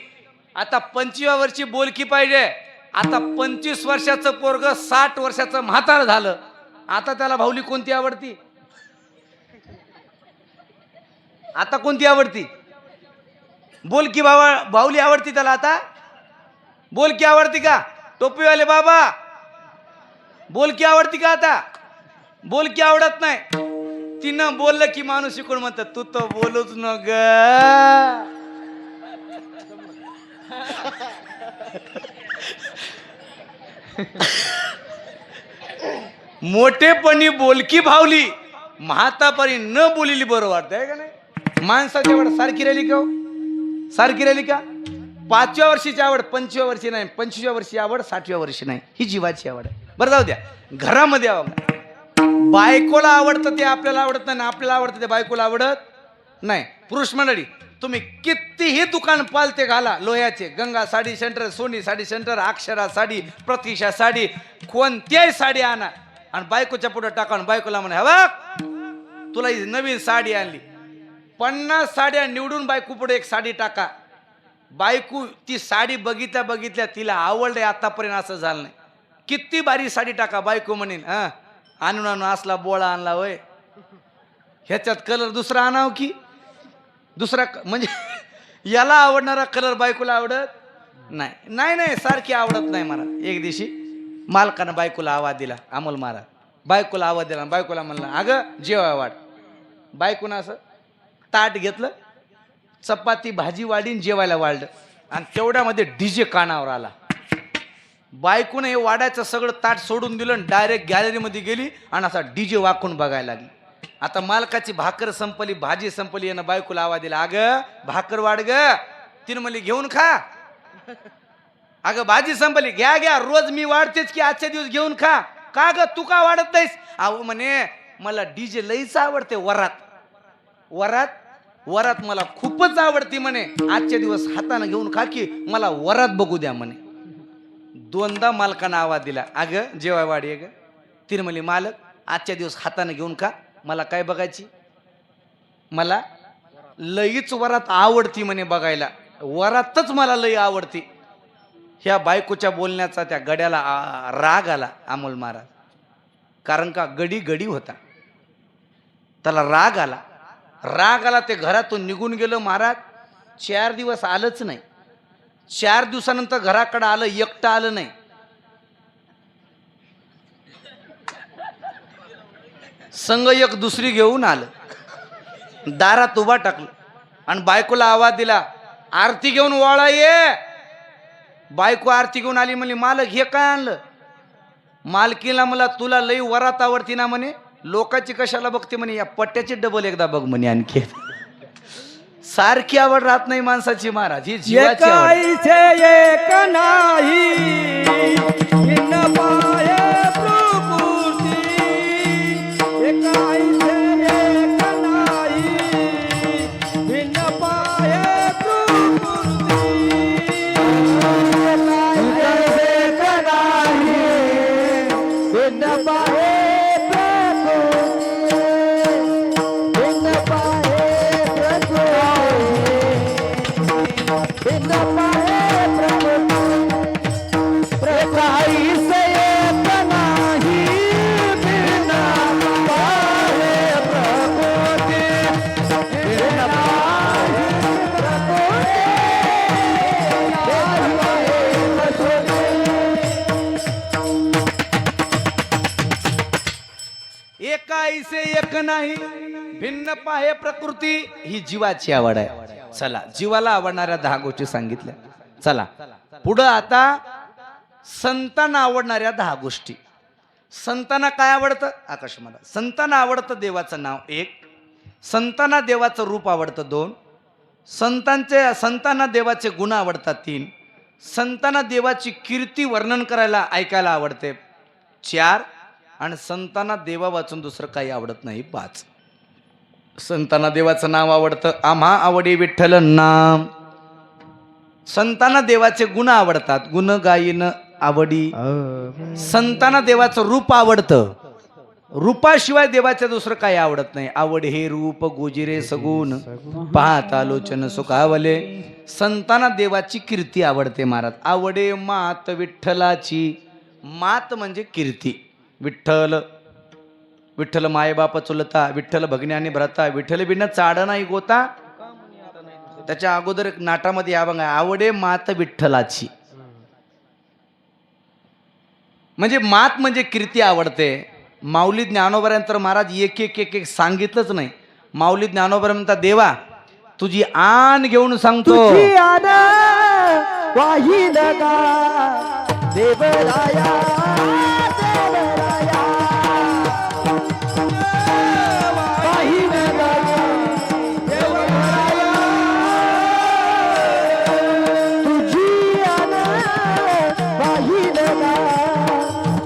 आता 25व्या वर्षी बोलकी पाहिजे. आता 25 वर्षाचं पोरग 60 वर्षाचं म्हातार झालं आता त्याला बाहुली कोणती आवडती? आता कोणती आवडती? बोलकी बाहुली आवडती त्याला आता? बोलकी आवडती का? टोपीवाले बाबा बोलकी आवडती का आता? बोलकी आवडत नाही. तिनं बोललं की माणूस शिकून म्हणतात तू तर बोलूच न ग. मोठेपणी बोलकी भावली म्हातापणी न बोलिली बरं वाटतंय का नाही? माणसाची आवड सारखी राहिली का? सारखी राहिली का? 5व्या वर्षीची आवड 25व्या वर्षी नाही, 25व्या वर्षी आवड 60व्या वर्षी नाही. ही जीवाची आवड आहे. बरं जाऊ द्या. घरामध्ये बायकोला आवडतं ते आपल्याला आवडत नाही, आपल्याला आवडतं ते बायकोला आवडत नाही. पुरुष मंडळी तुम्ही कितीही दुकान पालते घाला लोह्याचे, गंगा साडी सेंटर, सोनी साडी सेंटर, अक्षरा साडी, प्रतीक्षा साडी, कोणत्याही साडी आणा आणि बायकोच्या पुढे टाका आणि बायकोला म्हणा बघ तुला ही नवीन साडी आणली. 50 साड्या निवडून बायको पुढे एक साडी टाका. बायको ती साडी बघितल्या बघितल्या तिला आवडले आतापर्यंत असं झालं नाही. किती बारी साडी टाका बायको म्हणेन हा आणून आणून असला बोळा आणला होय ह्याच्यात कलर दुसरा आणाव की दुसरा म्हणजे याला आवडणारा कलर बायकोला आवडत नाही. नाही नाही सारखी आवडत नाही मला. एक दिवशी मालकानं बायकोला आवाज दिला, अमोल महाराज बायकोला आवाज दिला, बायकोला म्हणलं अगं जेवाय वाढ. बायकोनं असं ताट घेतलं, चपाती भाजी वाढीन जेवायला वाढलं आणि तेवढ्यामध्ये डीजे कानावर आला. बायकोनं हे वाडायचं सगळं ताट सोडून दिलं आणि डायरेक्ट गॅलरीमध्ये गेली आणि असा डीजे वाकून बघायला लागली. आता मालकाची भाकर संपली, भाजी संपली, यानं बायकोला आवाज दिला अगं भाकर वाढ ग. तिनं म्हणली घेऊन खा. अगं भाजी संपली, घ्या घ्या रोज मी वाढतेच की आजच्या दिवस घेऊन खा. का ग तू का वाढत नाहीस? अहो म्हणे मला डीजे लईच आवडते. वरात वरात वरात मला खूपच आवडती म्हणे. आजच्या दिवस हाताने घेऊन खा की मला वरात बघू द्या म्हणे. दोनदा मालकानं आवाज दिला अगं जेवाय वाढी ग. तिने म्हणली मालक आजच्या दिवस हाताने घेऊन खा मला काय बघायची? मला लईच वरात आवडती म्हणे बघायला. वरातच मला लई आवडती. ह्या बायकोच्या बोलण्याचा त्या गड्याला राग आला अमोल महाराज. कारण का गडी गडी होता, त्याला राग आला. राग आला ते घरातून निघून गेलं महाराज. 4 दिवस आलंच नाही. 4 दिवसानंतर घराकडे आलं, एकटं आलं नाही. संग एक दुसरी घेऊन आलं, दारात उभा टाकलं आणि बायकोला आवाज दिला आरती घेऊन वाळा ये. बायको आरती घेऊन आली. म्हणली मालक हे काय आणलं? मालकीला मला तुला लई वरात आवडती ना म्हणे. लोकांची कशाला बघते म्हणे, या पट्ट्याची डबल एकदा बघ म्हणे आणखी. सारखी आवड राहत नाही माणसाची महाराज. ही जीवाची आवड. एक नाही भिन्न पाये प्रकृती. एक एक नाही भिन्न पाये प्रकृती. एक नाही भिन्न पाये एकाईसे एक नाही भिन्न पाहे प्रकृती. ही जीवाची आवड आहे. चला जीवाला आवडणाऱ्या 10 गोष्टी सांगितल्या. चला पुढं आता संतांना आवडणाऱ्या 10 गोष्टी. संतांना काय आवडतं? आकाश मला संतांना आवडतं देवाचं नाव 1, संतांना देवाचं रूप आवडतं 2, संतांना देवाचे गुण आवडतात 3, संतांना देवाची कीर्ती वर्णन करायला ऐकायला आवडते 4 आणि संतांना देवा वाचून दुसरं काही आवडत नाही 5. संतांना देवाचं नाव आवडतं. आम्हा आवडी विठ्ठल नाम. संतांना देवाचे गुण आवडतात. गुण गायन आवडी. संतांना देवाचं रूप आवडतं. रूपाशिवाय देवाच्या दुसरं काही आवडत नाही. आवड हे रूप गोजिरे सगुण पाहता लोचन सुखावले. संतांना देवाची कीर्ती आवडते महाराज. आवडे मात विठ्ठलाची. मात म्हणजे कीर्ती. विठ्ठल विठ्ठल मायबाप चुलता, विठ्ठल भगिनी भ्रता, विठ्ठल बिना चाड नाही गोता. त्याच्या अगोदर एक नाटामध्ये या बघा, आवडे मात विठ्ठलाची. म्हणजे मात म्हणजे कीर्ती आवडते. माऊली ज्ञानोबऱ्यांतर महाराज एक एक एक एक सांगितलंच नाही. माऊली ज्ञानोबऱ्या म्हणतात, देवा तुझी आण घेऊन सांगतो. तुझी आन वाही नगा देवराया देवराया वाही नगा देवराया. तुझी आन वाही नगा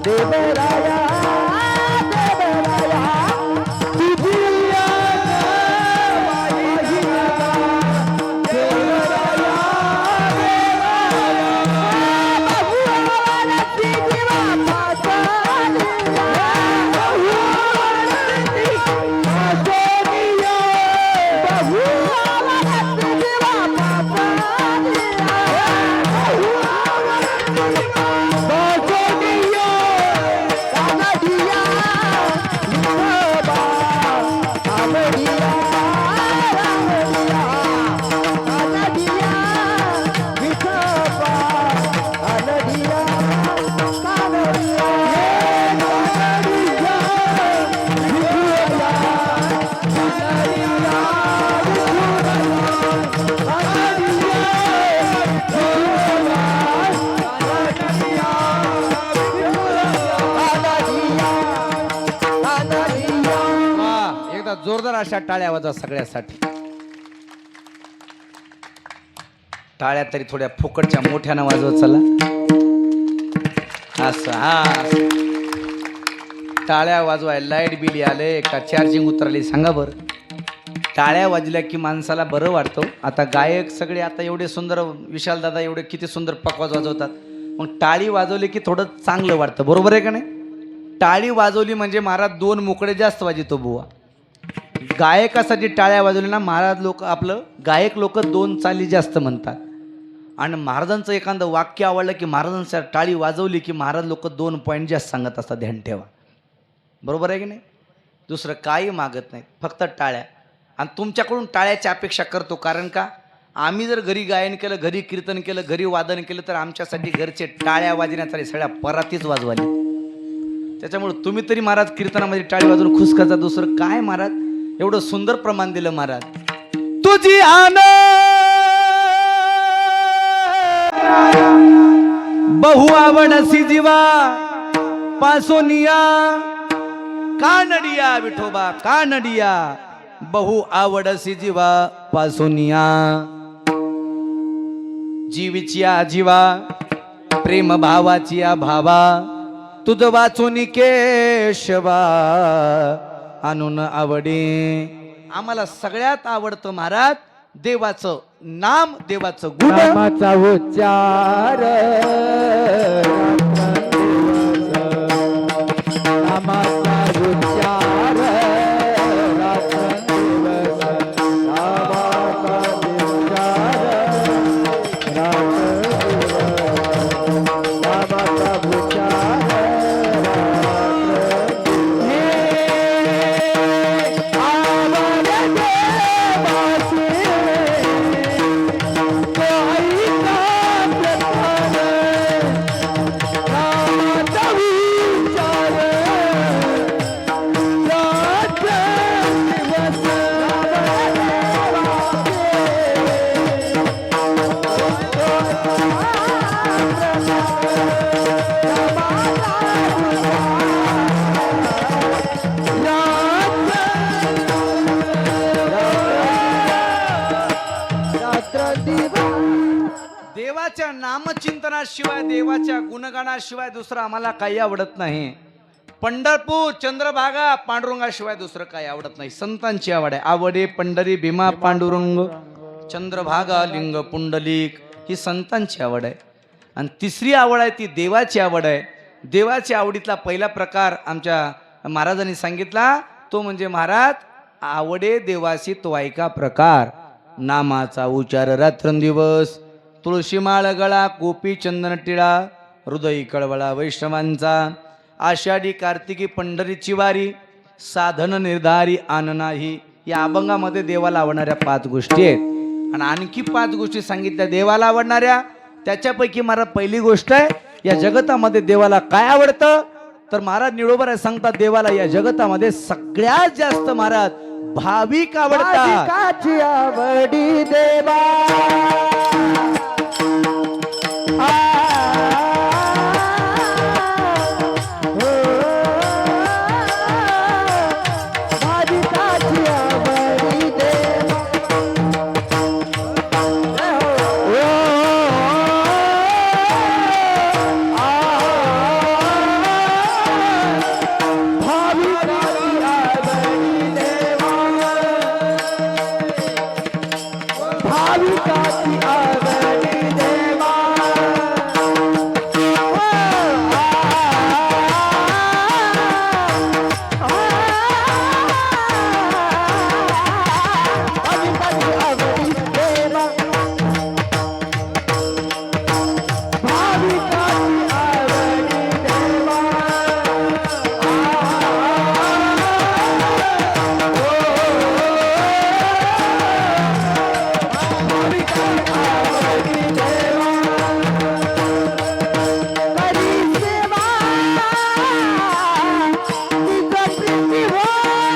देवराया देवराया. तुझी आन वाही नगा जोरदार अशा टाळ्या वाजवा सगळ्यासाठी. टाळ्या तरी थोड्या फुकटच्या मोठ्यानं वाजवत चला. असं हा टाळ्या वाजवाय लाईट बिल आले का चार्जिंग उतरली सांगा बरं. टाळ्या वाजल्या की माणसाला बरं वाटतं. आता गायक सगळे आता एवढे सुंदर, विशाल दादा एवढे किती सुंदर पकवाज वाजवतात. मग टाळी वाजवली की थोडं चांगलं वाटतं. बरोबर आहे का नाही. टाळी वाजवली म्हणजे महाराज दोन मुकडे जास्त वाजवतो बुवा. गायकासाठी टाळ्या वाजवल्या ना महाराज लोक, आपलं गायक लोक दोन चाली जास्त म्हणतात. आणि महाराजांचं एखादं वाक्य आवडलं की महाराजांच्या टाळी वाजवली की महाराज लोक 2 पॉईंट जास्त सांगत असतात. ध्यान ठेवा. बरोबर आहे की नाही. दुसरं काही मागत नाही, फक्त टाळ्या. आणि तुमच्याकडून टाळ्याची अपेक्षा करतो. कारण का, आम्ही जर घरी गायन केलं, घरी कीर्तन केलं, घरी वादन केलं तर आमच्यासाठी घरचे टाळ्या वाजण्याचा सगळ्या परातीच वाजवाली. त्याच्यामुळे तुम्ही तरी महाराज कीर्तनामध्ये टाळी वाजवून खुश करता. दुसरं काय महाराज, एवढं सुंदर प्रमाण दिलं महाराज. तुझी आन बहु आवडसी जीवा पासोनिया कानडिया विठोबा कानडिया बहु आवडसी जीवा पासोनिया. जीवीची जीवा प्रेम भावाची भावा तुझ वाचून केशवा आणून आवडे. आम्हाला सगळ्यात आवडतं महाराज देवाचं नाम, देवाचं गुण. नामाचा उच्चार नामाचा उच्चार रात्रंदिवस नामाचा उच्चार नामाचा उच्चार देवाच्या नामचिंतनाशिवाय, देवाच्या गुणगानाशिवाय दुसरं आम्हाला काही आवडत नाही. पंढरपूर चंद्रभागा पांडुरंगाशिवाय दुसरं काही आवडत नाही. संतांची आवड आहे. आवडे पंढरी भीमा पांडुरंग चंद्रभागा लिंग पुंडलिक, ही संतांची आवड आहे. आणि तिसरी आवड आहे ती देवाची आवड आहे. देवाच्या आवडीतला पहिला प्रकार आमच्या महाराजांनी सांगितला तो म्हणजे महाराज आवडे देवासी तो ऐका प्रकार नामाचा उच्चार रात्रंदिवस तुळशी माळ गळा गोपी चंदन टिळा हृदय कळवळा वैष्णवांचा आषाढी कार्तिकी पंढरीची वारी साधन निर्धारी आन नाही या अभंगामध्ये देवाला आवडणाऱ्या 5 गोष्टी आहेत आणि आणखी 5 गोष्टी सांगितल्या देवाला आवडणाऱ्या त्याच्यापैकी महाराज पहिली गोष्ट आहे या जगतामध्ये देवाला काय आवडतं तर महाराज निळोबा सांगतात देवाला या जगतामध्ये सगळ्यात जास्त महाराज भाविक आवडतात भाविकाची आवडी देवा भाविकाची आवडी देवा भाविकाची आवडी देवा भाविकाची आवडी देवा भाविकाची आवडी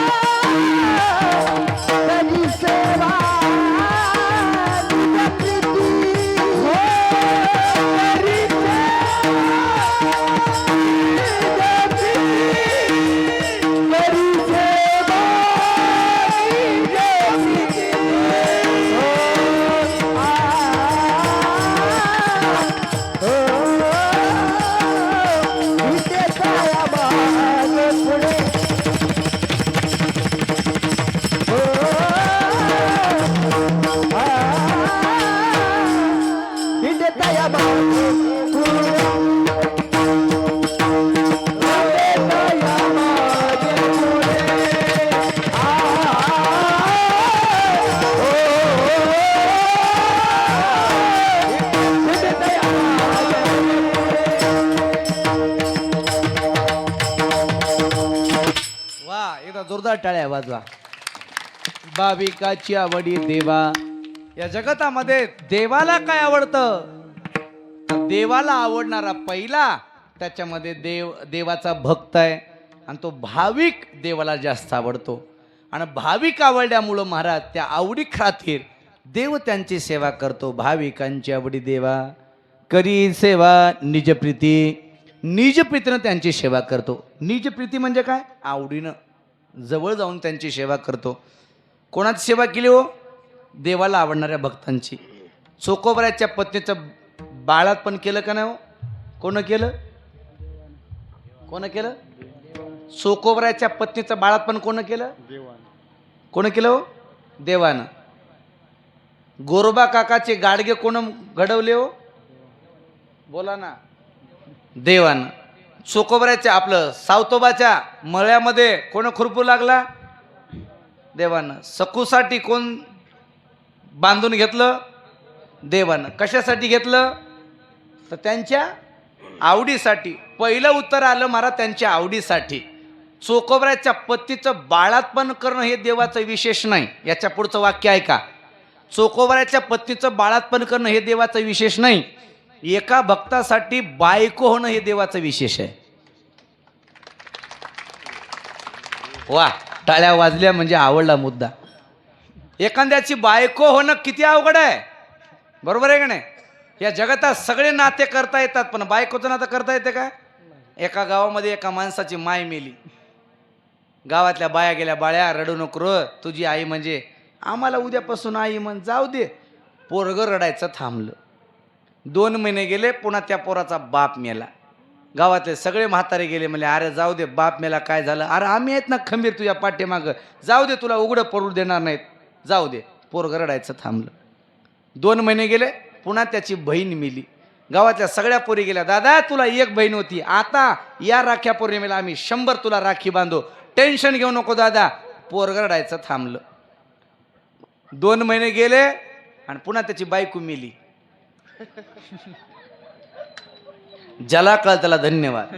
देवा भाविकाची आवडी देवा वा एकदा जोरदार टाळ्या वाजवा भाविकाची आवडी देवा या जगतामध्ये देवाला काय आवडतं तर देवाला आवडणारा पहिला त्याच्यामध्ये देवाचा भक्त आहे आणि तो भाविक देवाला जास्त आवडतो आणि भाविक आवडल्यामुळं महाराज त्या आवडी खातीर देव त्यांची सेवा करतो भाविकांची आवडी देवा करी सेवा निजप्रीती निजप्रीतीनं त्यांची सेवा करतो निजप्रीती म्हणजे काय आवडीनं जवळ जाऊन त्यांची सेवा करतो कोणाची सेवा केली हो देवाला आवडणाऱ्या भक्तांची चोकोबराच्या पत्नीचं बाळात पण केलं का नाही हो कोण केलं चोकोबराच्या पत्नीचं बाळात पण कोण केलं कोण केलं हो देवानं गोरोबा काकाचे गाडगे कोण घडवले हो बोला ना देवानं चोकोबराच्या आपलं सावतोबाच्या मळ्यामध्ये कोण खुरपू लागला देवानं सकूसाठी कोण बांधून घेतलं देवानं कशासाठी घेतलं तर त्यांच्या आवडीसाठी पहिलं उत्तर आलं महाराज त्यांच्या आवडीसाठी चोकोबराच्या पत्नीचं बाळातपण करणं हे देवाचं विशेष नाही याच्या पुढचं वाक्य आहे का चोकोबराच्या पत्नीचं बाळातपण करणं हे देवाचं विशेष नाही एका भक्तासाठी बायको होणं हे देवाचं विशेष आहे वा टाळ्या वाजल्या म्हणजे आवडला मुद्दा एखाद्याची बायको होणं किती अवघड आहे बरोबर आहे का नाही या जगतात सगळे नाते करता येतात पण बायकोचं नातं करता येते का एका गावामध्ये एका माणसाची माय मेली गावातल्या बाया गेल्या बाळ्या रडू नको रे तुझी आई म्हणजे आम्हाला उद्यापासून आई म्हण जाऊ दे पोरगं रडायचं थांबलं 2 महिने गेले पुन्हा त्या पोराचा बाप मेला गावातले सगळे म्हातारे गेले म्हणजे अरे जाऊ दे बाप मेला काय झालं अरे आम्ही आहेत ना खंबीर तुझ्या पाठीमागं जाऊ दे तुला उघडं पडू देणार नाहीत जाऊ दे पोरगं रडायचं थांबलं 2 महिने गेले पुन्हा त्याची बहीण मेली गावातल्या सगळ्या पोरी गेल्या. दादा तुला एक बहीण होती, आता या राख्या पौर्णिमेला आम्ही 100 तुला राखी बांधू, टेन्शन घेऊ नको दादा. पोरग रडायचं थांबलं. 2 महिने गेले आणि पुन्हा त्याची बायको मेली. ज्याला कळलं त्याला धन्यवाद,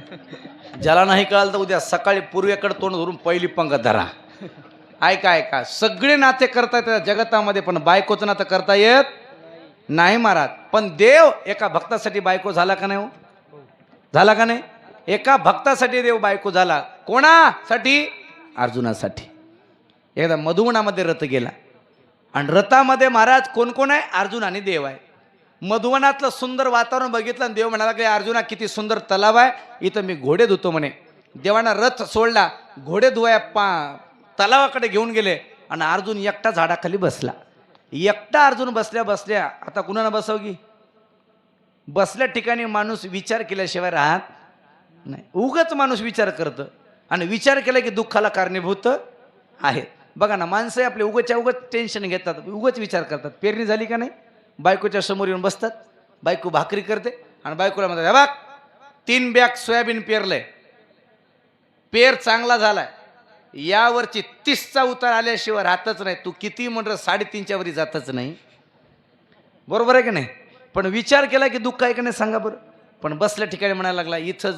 ज्याला नाही कळलं तर उद्या सकाळी पूर्वेकडे तोंड धरून पहिली पंगत धरा. ऐका सगळे नाते करता येतात जगतामध्ये, पण बायकोचं नातं करता येत नाही महाराज. पण देव एका भक्तासाठी बायको झाला का नाही हो? झाला का नाही? एका भक्तासाठी देव बायको झाला. कोणासाठी? अर्जुनासाठी. एकदा मधुवनामध्ये रथ गेला आणि रथामध्ये महाराज कोण कोण आहे? अर्जुन आणि देव आहे. मधुवनातलं सुंदर वातावरण बघितलं आणि देव म्हणाला की अर्जुना किती सुंदर तलाव आहे, इथं मी घोडे धुतो म्हणे. देवाना रथ सोडला, घोडे धुवाया तलावाकडे घेऊन गेले आणि अर्जुन एकटा झाडाखाली बसला. एकटा अर्जुन बसल्या बसल्या आता कुणाला बसवगी? बसल्या ठिकाणी माणूस विचार केल्याशिवाय राहत नाही. उगाच माणूस विचार करतं आणि विचार केला की दुःखाला कारणीभूत आहेत. बघा ना, माणसं आपले उगाच्या उगाच टेन्शन घेतात, उगाच विचार करतात. पेरणी झाली का नाही, बायकोच्या समोर येऊन बसतात, बायको भाकरी करते आणि बायकोला म्हणतात हे बघ 3 बॅग सोयाबीन पेरलंय, पेर चांगला झालाय, यावरची 30चा उतार आल्याशिवाय राहतच नाही. तू किती म्हणलं 3.5च्या वरी जातच नाही. बरोबर आहे की नाही? पण विचार केला की दुःख आहे का नाही सांगा बरं. पण बसल्या ठिकाणी म्हणायला लागला इथं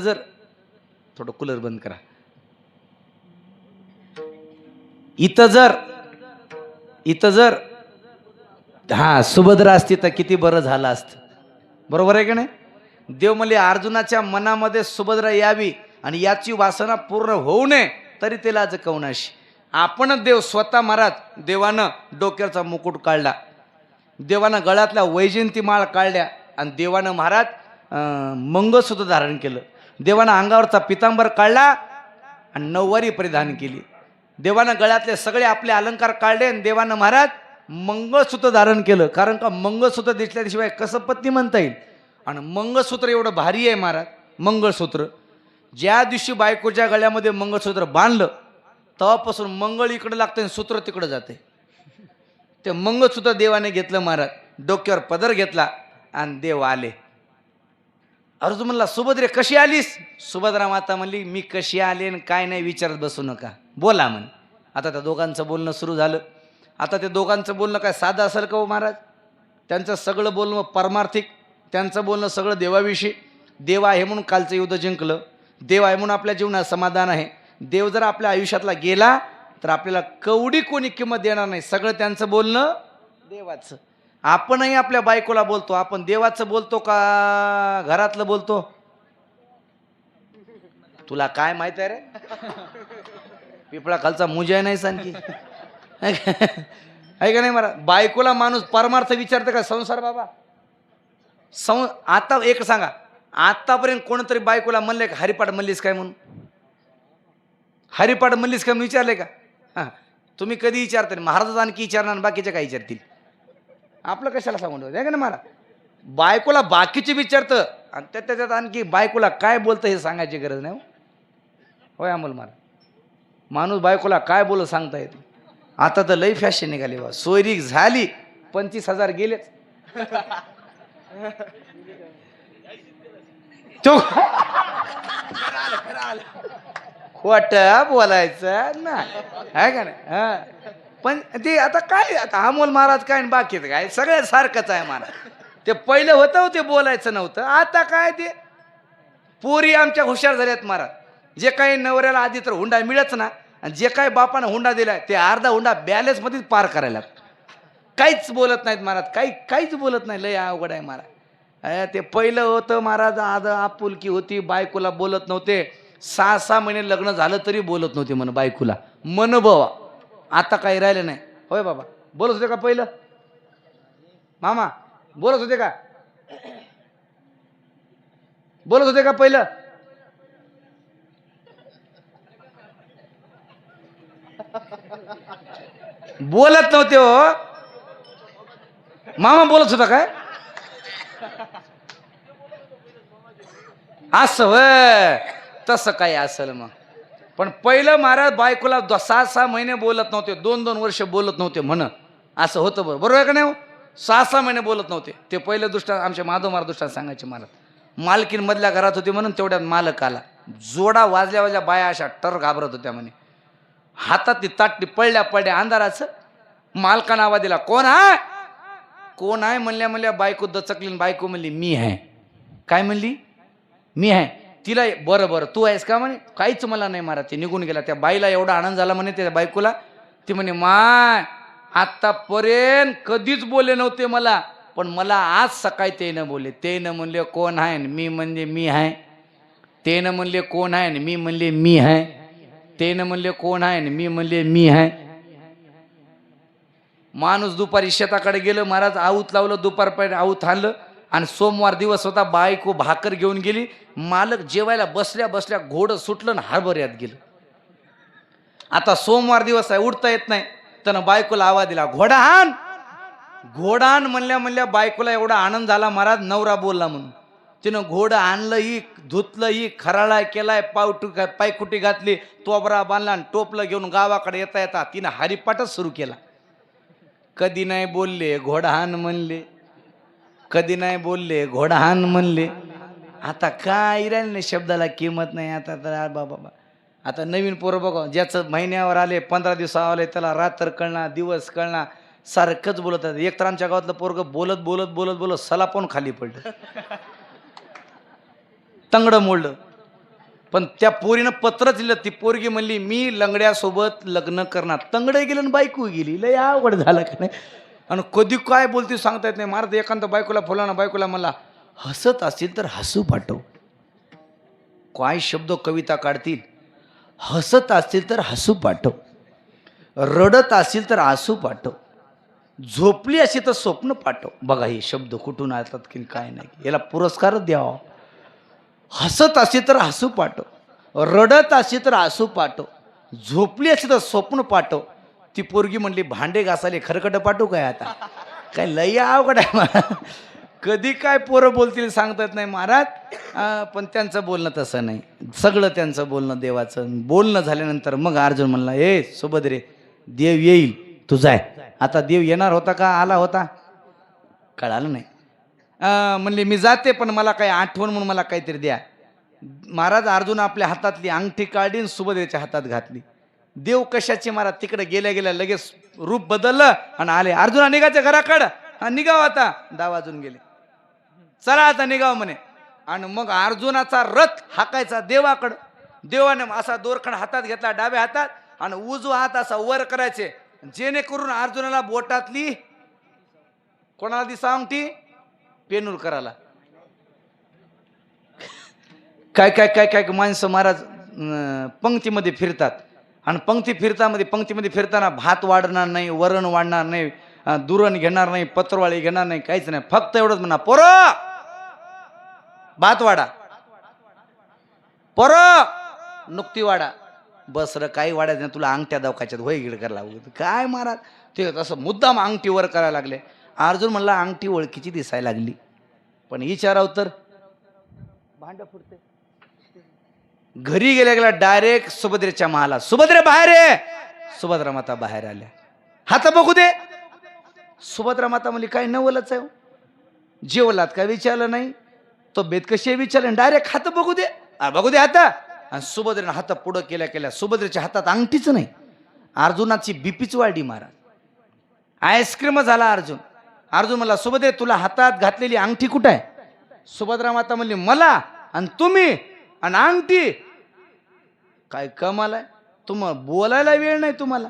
जर थोडं कूलर बंद करा. इथं जर हा सुभद्रा असती तर किती बरं झालं असतं. बरोबर आहे की नाही? देव म्हणले अर्जुनाच्या मनामध्ये सुभद्रा यावी आणि याची वासना पूर्ण होऊ नये तरी त्याला जकवणाशी. आपणच देव स्वतः महाराज. देवानं डोक्याचा मुकुट काढला, देवानं गळ्यातल्या वैजयंती माळ काढल्या आणि देवानं महाराज मंगळसूत्र धारण केलं. देवानं अंगावरचा पितांबर काढला आणि नऊवारी परिधान केली. देवानं गळ्यातले सगळे आपले अलंकार काढले आणि देवानं महाराज मंगळसूत्र धारण केलं. कारण का मंगळसूत्र दिसल्याशिवाय कसं पत्नी म्हणता येईल. आणि मंगळसूत्र एवढं भारी आहे महाराज. मंगळसूत्र ज्या दिवशी बायकोच्या गळ्यामध्ये मंगळसूत्र बांधलं तेव्हापासून मंगळ इकडं लागतं आणि सूत्र तिकडं जाते. ते मंगळसूत्र देवाने घेतलं महाराज, डोक्यावर पदर घेतला आणि देव आले. अर्जुन म्हणला सुभद्रे कशी आलीस? सुभद्रा माता म्हणली मी कशी आले आणि काय नाही विचारत बसू नका, बोला म्हणे. आता त्या दोघांचं बोलणं सुरू झालं. आता ते दोघांचं बोलणं काय साधं असेल का हो महाराज? त्यांचं सगळं बोलणं परमार्थिक, त्यांचं बोलणं सगळं देवाविषयी. देव आहे म्हणून कालचं युद्ध जिंकलं, देव आहे म्हणून आपल्या जीवनात समाधान आहे. देव जर आपल्या आयुष्यातला गेला तर आपल्याला कवडी कोणी किंमत देणार नाही. सगळं त्यांचं बोलणं देवाचं. आपणही आपल्या बायकोला बोलतो, आपण देवाचं बोलतो का घरातलं बोलतो? तुला काय माहित आहे रे? पिपळा खालचा मुजा नाही सांगी आहे का नाही मला? बायकोला माणूस परमार्थ विचारतं का? संसार बाबा आता एक सांगा, आतापर्यंत कोणतरी बायकोला म्हणले का हरिपाठ म्हणलीस काय म्हणून? हरिपाठ म्हणलीस का म्हणून विचारले का? हां, तुम्ही कधी विचारता? महाराज आणखी विचारणार, बाकीचे काय विचारतील? आपलं कशाला सांगून आहे का ना मला? बायकोला बाकीचे विचारतं आणि त्याच्यात आणखी बायकोला काय बोलतं हे सांगायची गरज नाही. होय अमोल मला माणूस बायकोला काय बोलत सांगता येते. आता तर लई फॅशन निघाली बा. सोयरीक झाली 25,000 गेलेच. तो खोट बोलायचं नाही आहे का नाही? हा, पण ते आता काय, आता अमोल महाराज काय बाकी काय सगळं सारखंच आहे महाराज. ते पहिलं होतं ते बोलायचं नव्हतं, आता काय ते पोरी आमच्या हुशार झाल्यात महाराज. जे काही नवऱ्याला आधी तर हुंडा मिळच ना, आणि जे काही बापानं हुंडा दिलाय ते अर्धा हुंडा बॅलन्समध्येच पार करायला. काहीच बोलत नाहीत महाराज, काहीच बोलत नाही. लय अवघड आहे महाराज. ते पहिलं होतं महाराज, आज आपुलकी होती, बायकोला बोलत नव्हते. 6 महिने लग्न झालं तरी बोलत नव्हते म्हण बायकोला, मन बाबा. आता काही राहिलं नाही. होय बाबा, बोलत होते का पहिलं? मामा बोलत होते का? बोलत होते का पहिलं? बोलत नव्हते हो मामा. बोलत होता काय? असं होय, तसं काही असेल मग. पण पहिलं महाराज बायकोला 6 महिने बोलत नव्हते, 2 वर्ष बोलत नव्हते म्हण. असं होतं बरोबर आहे का नाही हो? 6-6 महिने बोलत नव्हते ते. पहिलं दृष्टांत आमच्या माधव महाराज दृष्टांत सांगायचे मला. मालकीन मधल्या घरात होती म्हणून तेवढ्यात मालक आला. जोडा वाजल्या बाया अशा टर घाबरत होत्या म्हणे. हातात ती ताटली पडल्या अंधाराचं. मालकानं आवाज दिला, कोण आहे? कोण आहे म्हणल्या बायको दचकली. बायको म्हणली मी आहे. काय म्हणली? मी आहे. तिला बरं तू आहेस का म्हणे. काहीच मला नाही मारा. ते निघून गेला. त्या बाईला एवढा आनंद झाला म्हणे त्या बायकोला. ती म्हणे माय आतापर्यंत कधीच बोलले नव्हते मला, पण मला आज सकाळी ते न बोलले. ते न म्हणले कोण आहे, मी म्हणले मी आहे. ते न म्हणले कोण आहे, मी म्हणले मी आहे. ते न म्हणले कोण आहे, मी म्हणले मी आहे. माणूस दुपारी शेताकडे गेलं. महाराज आऊत लावलं. दुपारपर्यंत आऊत आणलं आणि सोमवार दिवस होता. बायको भाकर घेऊन गेली. मालक जेवायला बसल्या घोडं सुटलं आणि हरभऱ्यात गेलं. आता सोमवार दिवस आहे, उठता येत नाही. त्यानं बायकोला आवाज दिला, घोडा हाण. घोडा हाण म्हणल्या बायकोला एवढा आनंद झाला महाराज, नवरा बोलला म्हणून. तिनं घोडं आणलं, ही धुतलं, ही खराळा केलाय, पायकुटी घातली, तोबरा बांधला आणि टोपलं घेऊन गावाकडे येता तिनं हरिपाठच सुरू केला. कधी नाही बोलले घोडा हाण म्हणले, कधी नाही बोलले घोडा हाण म्हणले. आता काय राहिलं नाही, शब्दाला किंमत नाही. आता तर बाबा आता नवीन पोरं बघा, ज्याचं महिन्यावर आले 15 दिवसावर आले त्याला रात्र कळणार दिवस कळणार, सारखंच बोलत आहे. एक तर आमच्या गावातलं पोरगं बोलत सलापून खाली पडलं, तंगडं मोडलं. पण त्या पोरीनं पत्रच लिहिलं. ती पोरगी म्हणली मी लंगड्यासोबत लग्न करणार. तंगडे गेलं आणि बायको गेली. लय अवघड झालं का नाही. आणि कधी काय बोलते सांगता येत नाही. महाराज एकांत बायकोला फुलाना बायकोला म्हणला, हसत असतील तर हसू पाठव. काय शब्द कविता काढतील. हसत असतील तर हसू पाठव, रडत असतील तर आसू पाठव, झोपली असेल तर स्वप्न पाठव. बघा हे शब्द कुठून येतात की काय नाही, याला पुरस्कारच द्यावा. हसत असेल तर हसू पाठव, रडत असेल तर आसू पाठव, झोपली असेल तर स्वप्न पाठव. ती पोरगी म्हणली भांडे घासाले खरकट पाठवू काय. आता काय लय अवघड आहे मला. कधी काय पोरं बोलतील सांगता येत नाही महाराज. पण त्यांचं बोलणं तसं नाही. सगळं त्यांचं बोलणं देवाचं. बोलणं झाल्यानंतर मग अर्जुन म्हणला, ए सुभद्रे देव येईल तू जाय. आता देव येणार होता का आला होता कळालं नाही. म्हणले मी जाते पण मला काही आठवण म्हणून मला काहीतरी द्या. महाराज अर्जुन आपल्या हातातली अंगठी काढीन सुभद्रेच्या हातात घातली. देव कशाचे महाराज तिकडे गेल्या लगेच रूप बदललं आणि आले. अर्जुना निघायच्या घराकडं. हा निघाव आता. 10 वाजून गेले. चला आता निघाव म्हणे. आणि मग अर्जुनाचा रथ हाकायचा देवाकडं. देवाने असा दोरखंड हातात घेतला डाव्या हातात आणि उजवा हात असा वर करायचे, जेणेकरून अर्जुनाला बोटातली कोणाला दिसा अंगठी पेनूर करायला. काय काय काय काय माणसं महाराज पंक्तीमध्ये फिरतात आणि पंक्तीमध्ये फिरताना भात वाढणार नाही, वरण वाढणार नाही, दुरण घेणार नाही, पत्रवाळी घेणार नाही, काहीच नाही. फक्त एवढंच म्हणा, पोरं भात वाडा, पोरं नुकती वाडा. बस र काही वाढायचं नाही, तुला अंगठ्या दावकायच्यात होय गिड करायला. काय महाराज ते तसं मुद्दाम अंगठी वर करायला लागले. अर्जुन म्हणला अंगठी ओळखीची दिसायला लागली, पण विचाराव तर भांड फुटते. घरी गेल्या डायरेक्ट सुभद्रेच्या महाला, सुभद्रे बाहेर आहे. सुभद्रा माता बाहेर आल्या. हात बघू दे. सुभद्रा माता म्हणली काय नवलच आहे, जेवलात काय विचारलं नाही, तब्येत कशी आहे विचारलं, डायरेक्ट हात बघू दे. बघू दे हात. आणि सुभद्रेनं हात पुढं केल्या सुभद्रेच्या हातात अंगठीच नाही. अर्जुनाची बीपीच वाढली महाराज. आईस्क्रीम झाला अर्जुन म्हणला, सुभद्रे तुला हातात घातलेली अंगठी कुठं आहे. सुभद्रा माता म्हणली मला आणि तुम्ही आणि अंगठी. काय कमाल आहे, तुम्हाला बोलायला वेळ नाही. तुम्हाला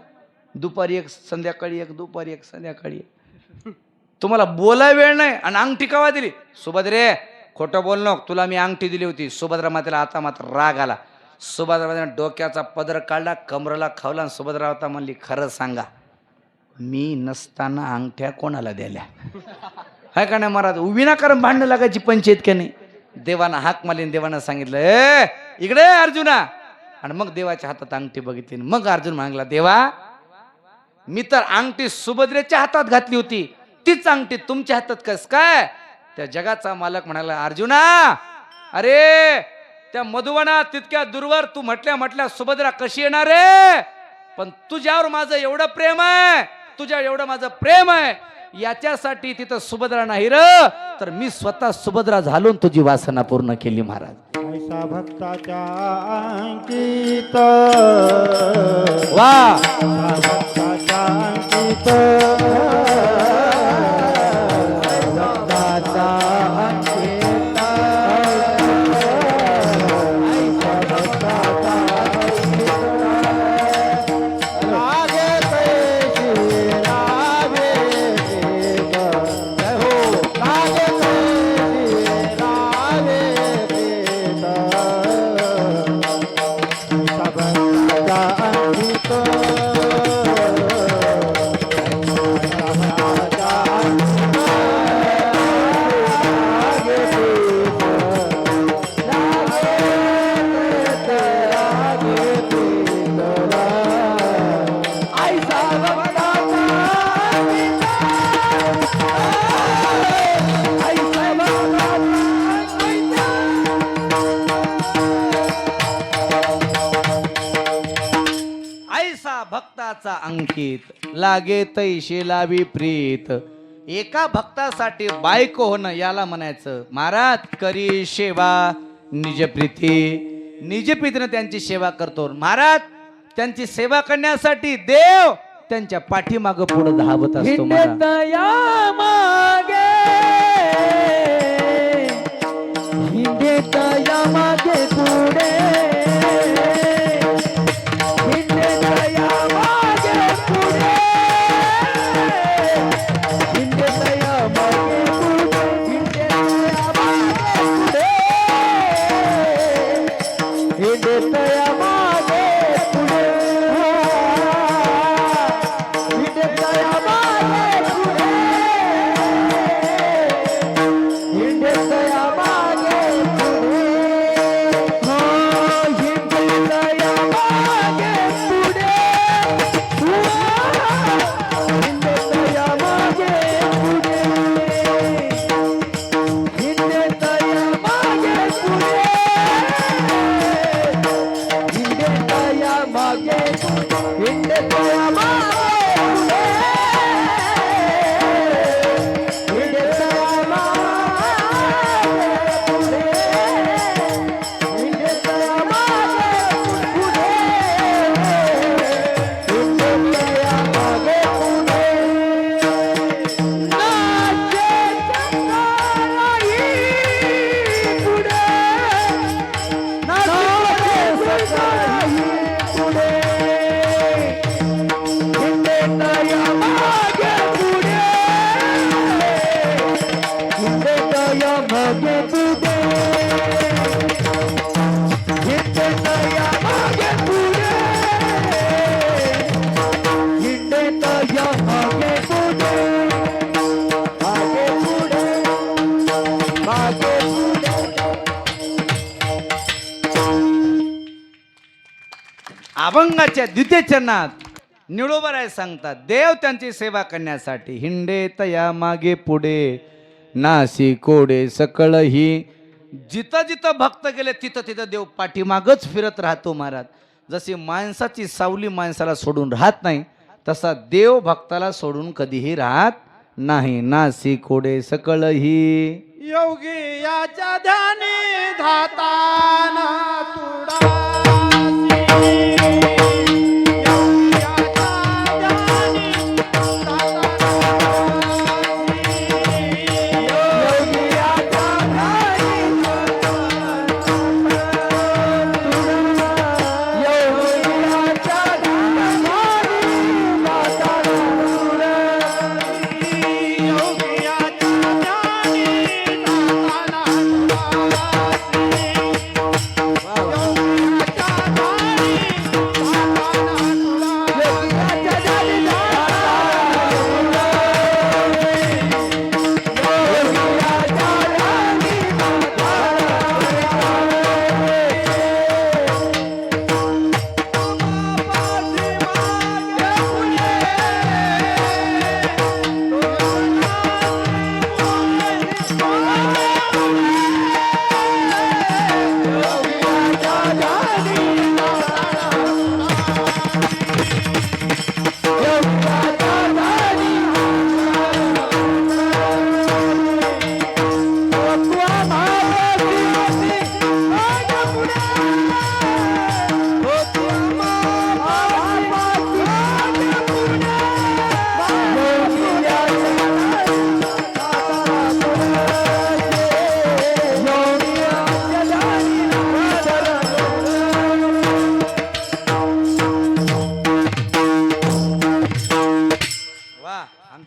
दुपारी एक संध्याकाळी एक, दुपारी एक संध्याकाळी एक, तुम्हाला बोलायला वेळ नाही. आणि अंगठी केव्हा दिली. सुभद्रे खोटं बोल नको, तुला मी अंगठी दिली होती. सुभद्रा मातेला आता मात्र राग आला. सुभद्रा मातेने डोक्याचा पदर काढला, कमरेला खावला आणि सुभद्रा माता म्हणली खरं सांगा, मी नसताना अंगठ्या कोणाला द्याल्या. हाय का नाही महाराज. विनाकारण भांडणं लागायची पंचायत का नाही. देवानं हाक मारली, देवानं सांगितलं ए इकडे अर्जुना. आणि मग देवाच्या हातात अंगठी बघितली. मग अर्जुन म्हणाला, देवा मी तर अंगठी सुभद्रेच्या हातात घातली होती, तीच अंगठी तुमच्या हातात कस काय. त्या जगाचा मालक म्हणाला, अर्जुना अरे त्या मधुवनात तितक्या दूरवर तू म्हटल्या सुभद्रा कशी येणार रे. पण तुझ्यावर माझं एवढं प्रेम आहे, तुझ्या एवढं माझं प्रेम आहे, याच्यासाठी तिथं सुभद्रा नाही र, तर मी स्वतः सुभद्रा झालून तुझी वासना पूर्ण केली महाराज. ऐसा भक्ताच्या अंकित वा भक्ताच्या अंकित भक्ताचा अंकित ऐसा भक्ताचा लागे तैसी लागे प्रीत. लागे तैसी लागे प्रीत. ऐसा भक्ताच्या अंकित ऐसा भक्ताचा अंकित लागे तैशे लावी प्रीत. एका भक्तासाठी बायको होणं याला म्हणायचं महाराज करी सेवा निज प्रीती. निज प्रीतीने त्यांची सेवा करतो महाराज. त्यांची सेवा करण्यासाठी देव त्यांच्या पाठीमाग पुढे धावत असतो महाराज. हिंडतया मागे हिंडतया मागे पुढे हिंडतया मागे पुढे हिंडतया मागे पुढे हिंडतया मागे पुढे हिंडतया मागे पुढे हिंडतया मागे पुढे हिंडतया मागे पुढे हो हिंडतया मागे पुढे हिंडतया मागे पुढे हिंडतया मागे पुढे हिंडतया मागे हिंडतया मागे हिंडतया मागे हिंडतया मागे हिंडतया मागे नाचे सकाळी पुढे नाचे सकाळी पुढे हिंडतया मागे पुढे हिंडतया मागे पुढे हिंडतया मागे पुढे हिंडतया मागे पुढे मागे पुढे मागे पुढे अभंगाच्या द्वितीय चरणात निळोबराय सांगतात देव त्यांची सेवा करण्यासाठी हिंडे तया मागे पुढे नासी कोडे सकळ ही. जिथं जिथं भक्त गेले तिथं तिथं देव पाठीमागच फिरत राहतो महाराज. जशी माणसाची सावली माणसाला सोडून राहत नाही तसा देव भक्ताला सोडून कधीही राहत नाही. नासी कोडे सकळ ही. योगी याच्या ध्यानी धाताना तुडासी.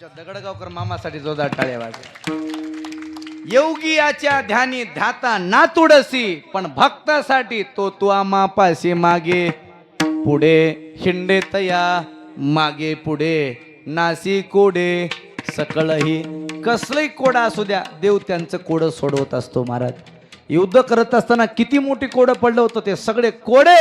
आमच्या दगडगावकर मामासाठी जोरदार टाळ्या वाजवा. योगियाच्या ध्यानी ध्याता नातुडसी, पण भक्तासाठी तो तुआ मापाशी मागे पुढे हिंडे तया मागे पुढे नासी कोडे सकळही. कसलंही कोडा असू द्या, देव त्यांचं कोडं सोडवत असतो. महाराज युद्ध करत असताना किती मोठी कोडं पडलं होतं, ते सगळे कोडे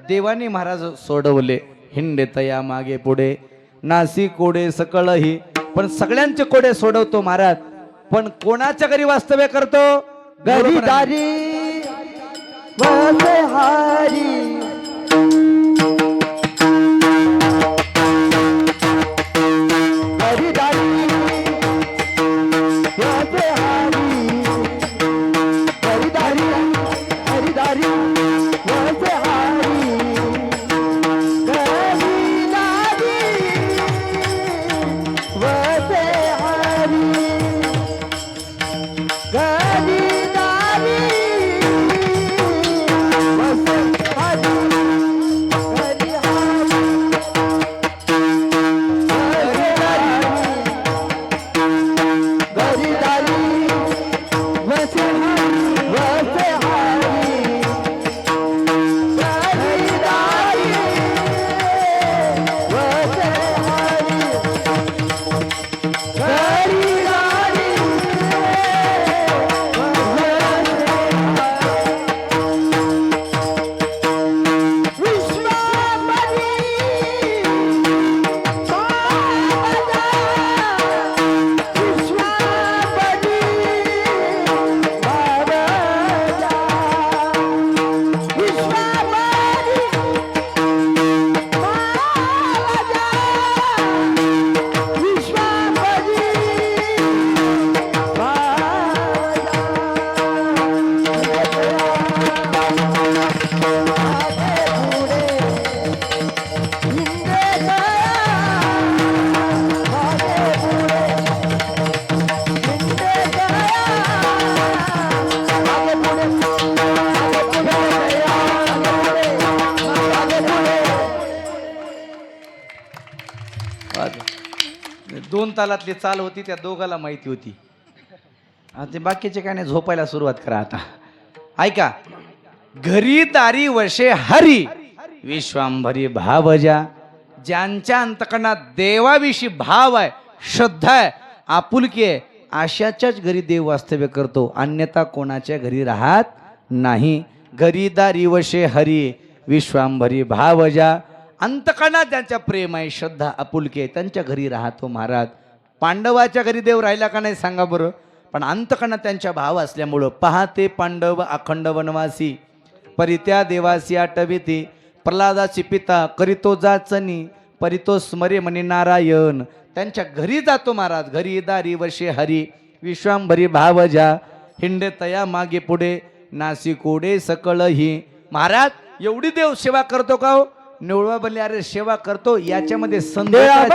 देवानी महाराज सोडवले. हिंडे तया मागे पुढे नासी कोडे सकळही, पण सगळ्यांचे कोडे सोडवतो महाराज. पण कोणाच्या घरी वास्तव्य करतो? घरी दारी वसे हारी. घरी दारी वसे हारी. घरी दारी घरी दारी वसे हारी. घरी दारी वसे हारी. गरीदारी वसे हारी. गरीदारी वसे हारी. वसे हारी. गरीदारी वसे हारी. गरीदारी दोन तालातली चाल होती, त्या दोघाला माहिती होती. आता ते बाकीचे काय नाही, झोपायला सुरुवात करा आता. ऐका. घरी दारी वशे हरी विश्वांभरी भावजा. ज्यांच्या अंतकरणात देवाविषयी भाव आहे, श्रद्धा आहे, आपुलकी आहे, अशाच्याच घरी देव वास्तव्य करतो, अन्यथा कोणाच्या घरी राहत नाही. घरी दारी वशे हरी विश्वांभरी भावजा. अंतकरणात ज्यांच्या प्रेम आहे, श्रद्धा, आपुलकी आहे, त्यांच्या घरी राहतो महाराज. पांडवाच्या घरी देव राहिला का नाही सांगा बरं? पण अंतकरणात त्यांच्या भाव असल्यामुळं. पहाते पांडव अखंड वनवासी, परित्या देवासी आटविती. प्रल्हादाची पिता करीतो जाचनी, परितो स्मरे म्हणे नारायण. त्यांच्या घरी जातो महाराज. घरी दारी वशे हरी विश्वांभरी भावजा. हिंडे तया मागे पुढे नासी कोडे सकळही. महाराज एवढी देव सेवा करतो का हो? निवळवा बनले अरे सेवा करतो, याच्यामध्ये संदेह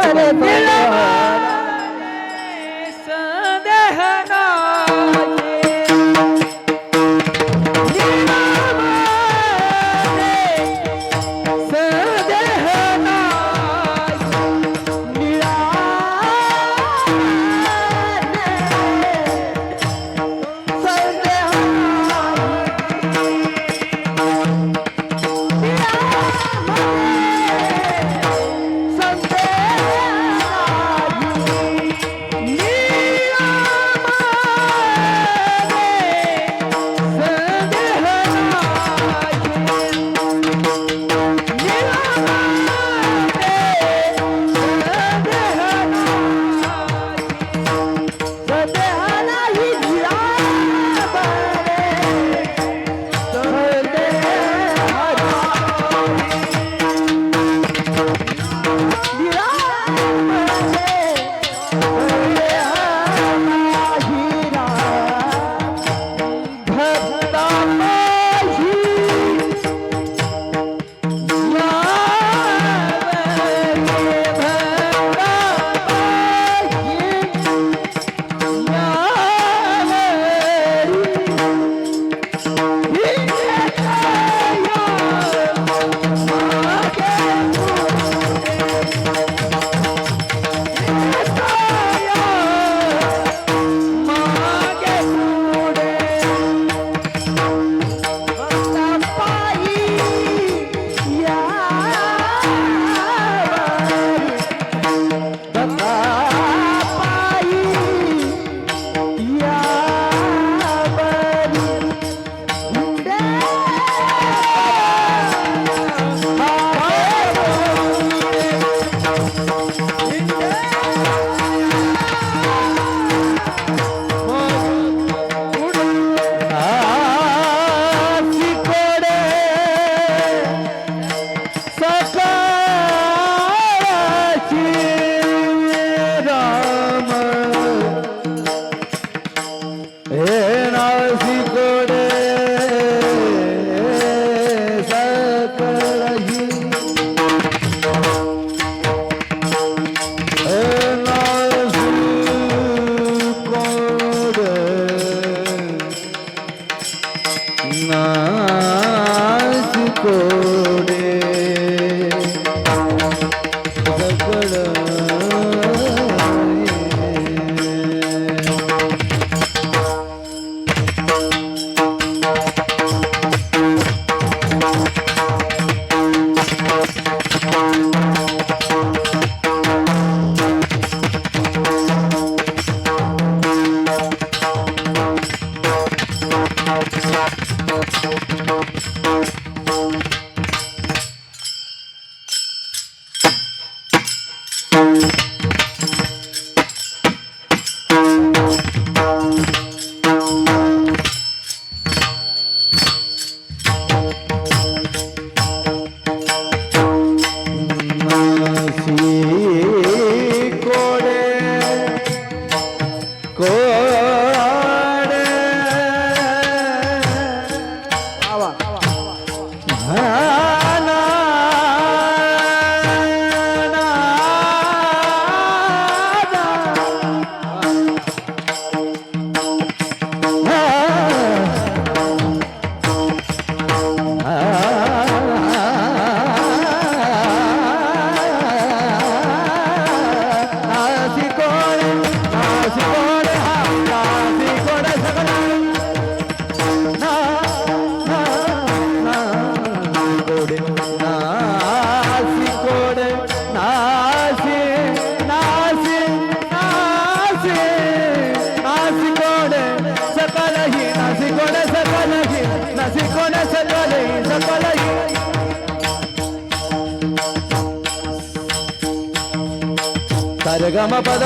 गम पद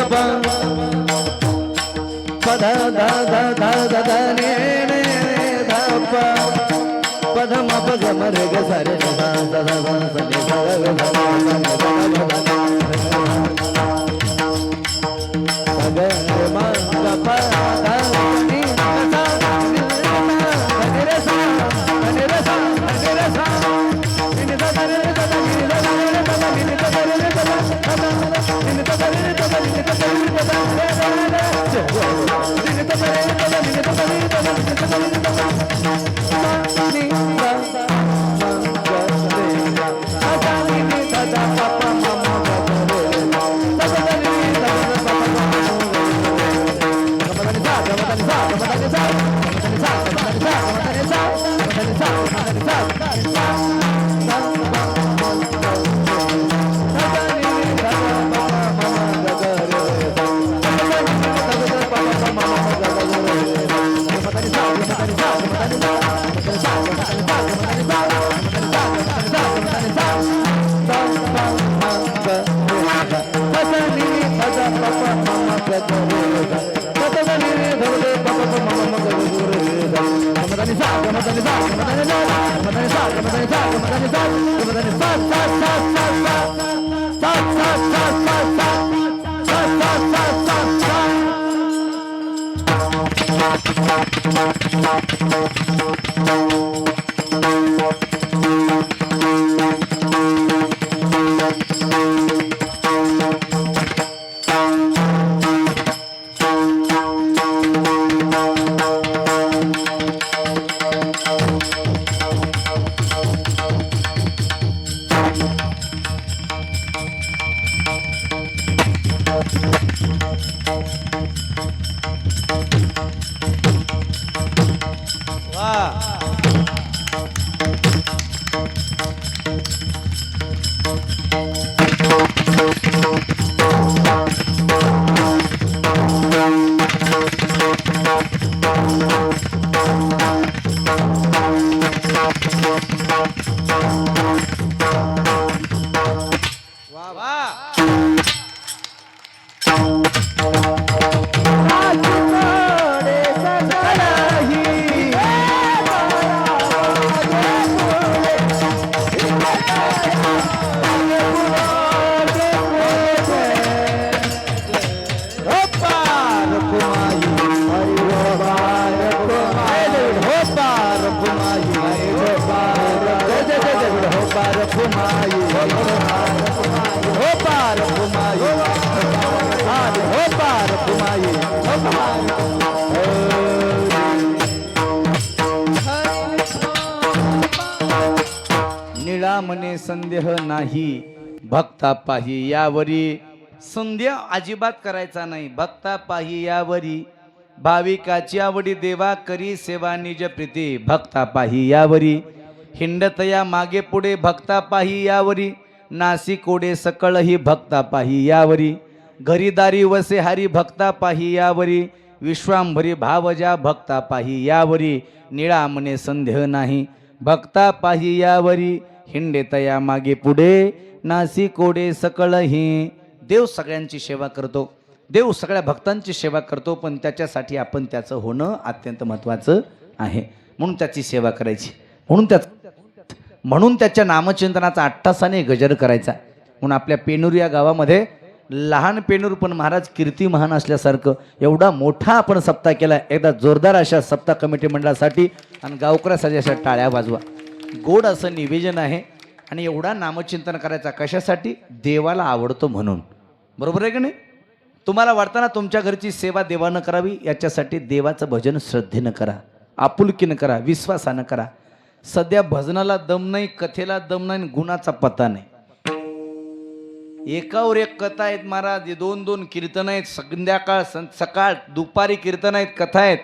पद the the the the the ने ने ध प पद म प ग म रे ग स रे ग ध द ध ध स नि ध ग ध ध ग म ग प द नि ग स नि रे सा नि रे सा नि रे सा नि ध ध रे ध ध नि ध ध रे ध ध नि ध ध रे ध ध निळा मने संदेह नाही भक्ता पाही यावरी संध्या अजिबात करायचा नाही. भक्ता पाही यावरी भाविकाची आवडी देवा करी सेवा निज प्रीती. भक्ता पाही यावरी हिंडतया मागे पुढे भक्ता पाही यावरी नासिकोडे सकळ ही भक्ता पाही यावरी घरीदारी वसे हरी भक्ता पाही यावरी विश्वांभरी भावजा भक्ता पाही यावरी निळा मने संदेह नाही भक्ता पाही यावरी हिंडेतया मागे पुढे नासिकोडे सकळ ही. देव सगळ्यांची सेवा करतो, देव सगळ्या भक्तांची सेवा करतो, पण त्याच्यासाठी आपण त्याचं होणं अत्यंत महत्त्वाचं आहे. म्हणून त्याची सेवा करायची, म्हणून त्याच्या नामचिंतनाचा अट्टासाने गजर करायचा. म्हणून आपल्या पेनूर या गावामध्ये लहान पेनूर पण महाराज कीर्ती महान असल्यासारखं एवढा मोठा आपण सप्ताह केला. एकदा जोरदार अशा सप्ताह कमिटी मंडळासाठी आणि गावकऱ्यासाठी अशा टाळ्या वाजवा. गोड असं निवेदन आहे. आणि एवढा नामचिंतन करायचा कशासाठी? देवाला आवडतो म्हणून. बरोबर आहे की नाही? तुम्हाला वाटतं ना तुमच्या घरची सेवा देवानं करावी, याच्यासाठी देवाचं भजन श्रद्धेनं करा, आपुलकीनं करा, विश्वासानं करा. सध्या भजनाला दम नाही, कथेला दम नाही, गुणाचा पत्ता नाही. एकावर एक कथा आहेत महाराज, 2-2 कीर्तन आहेत, संध्याकाळ सकाळ दुपारी कीर्तन आहेत, कथा आहेत,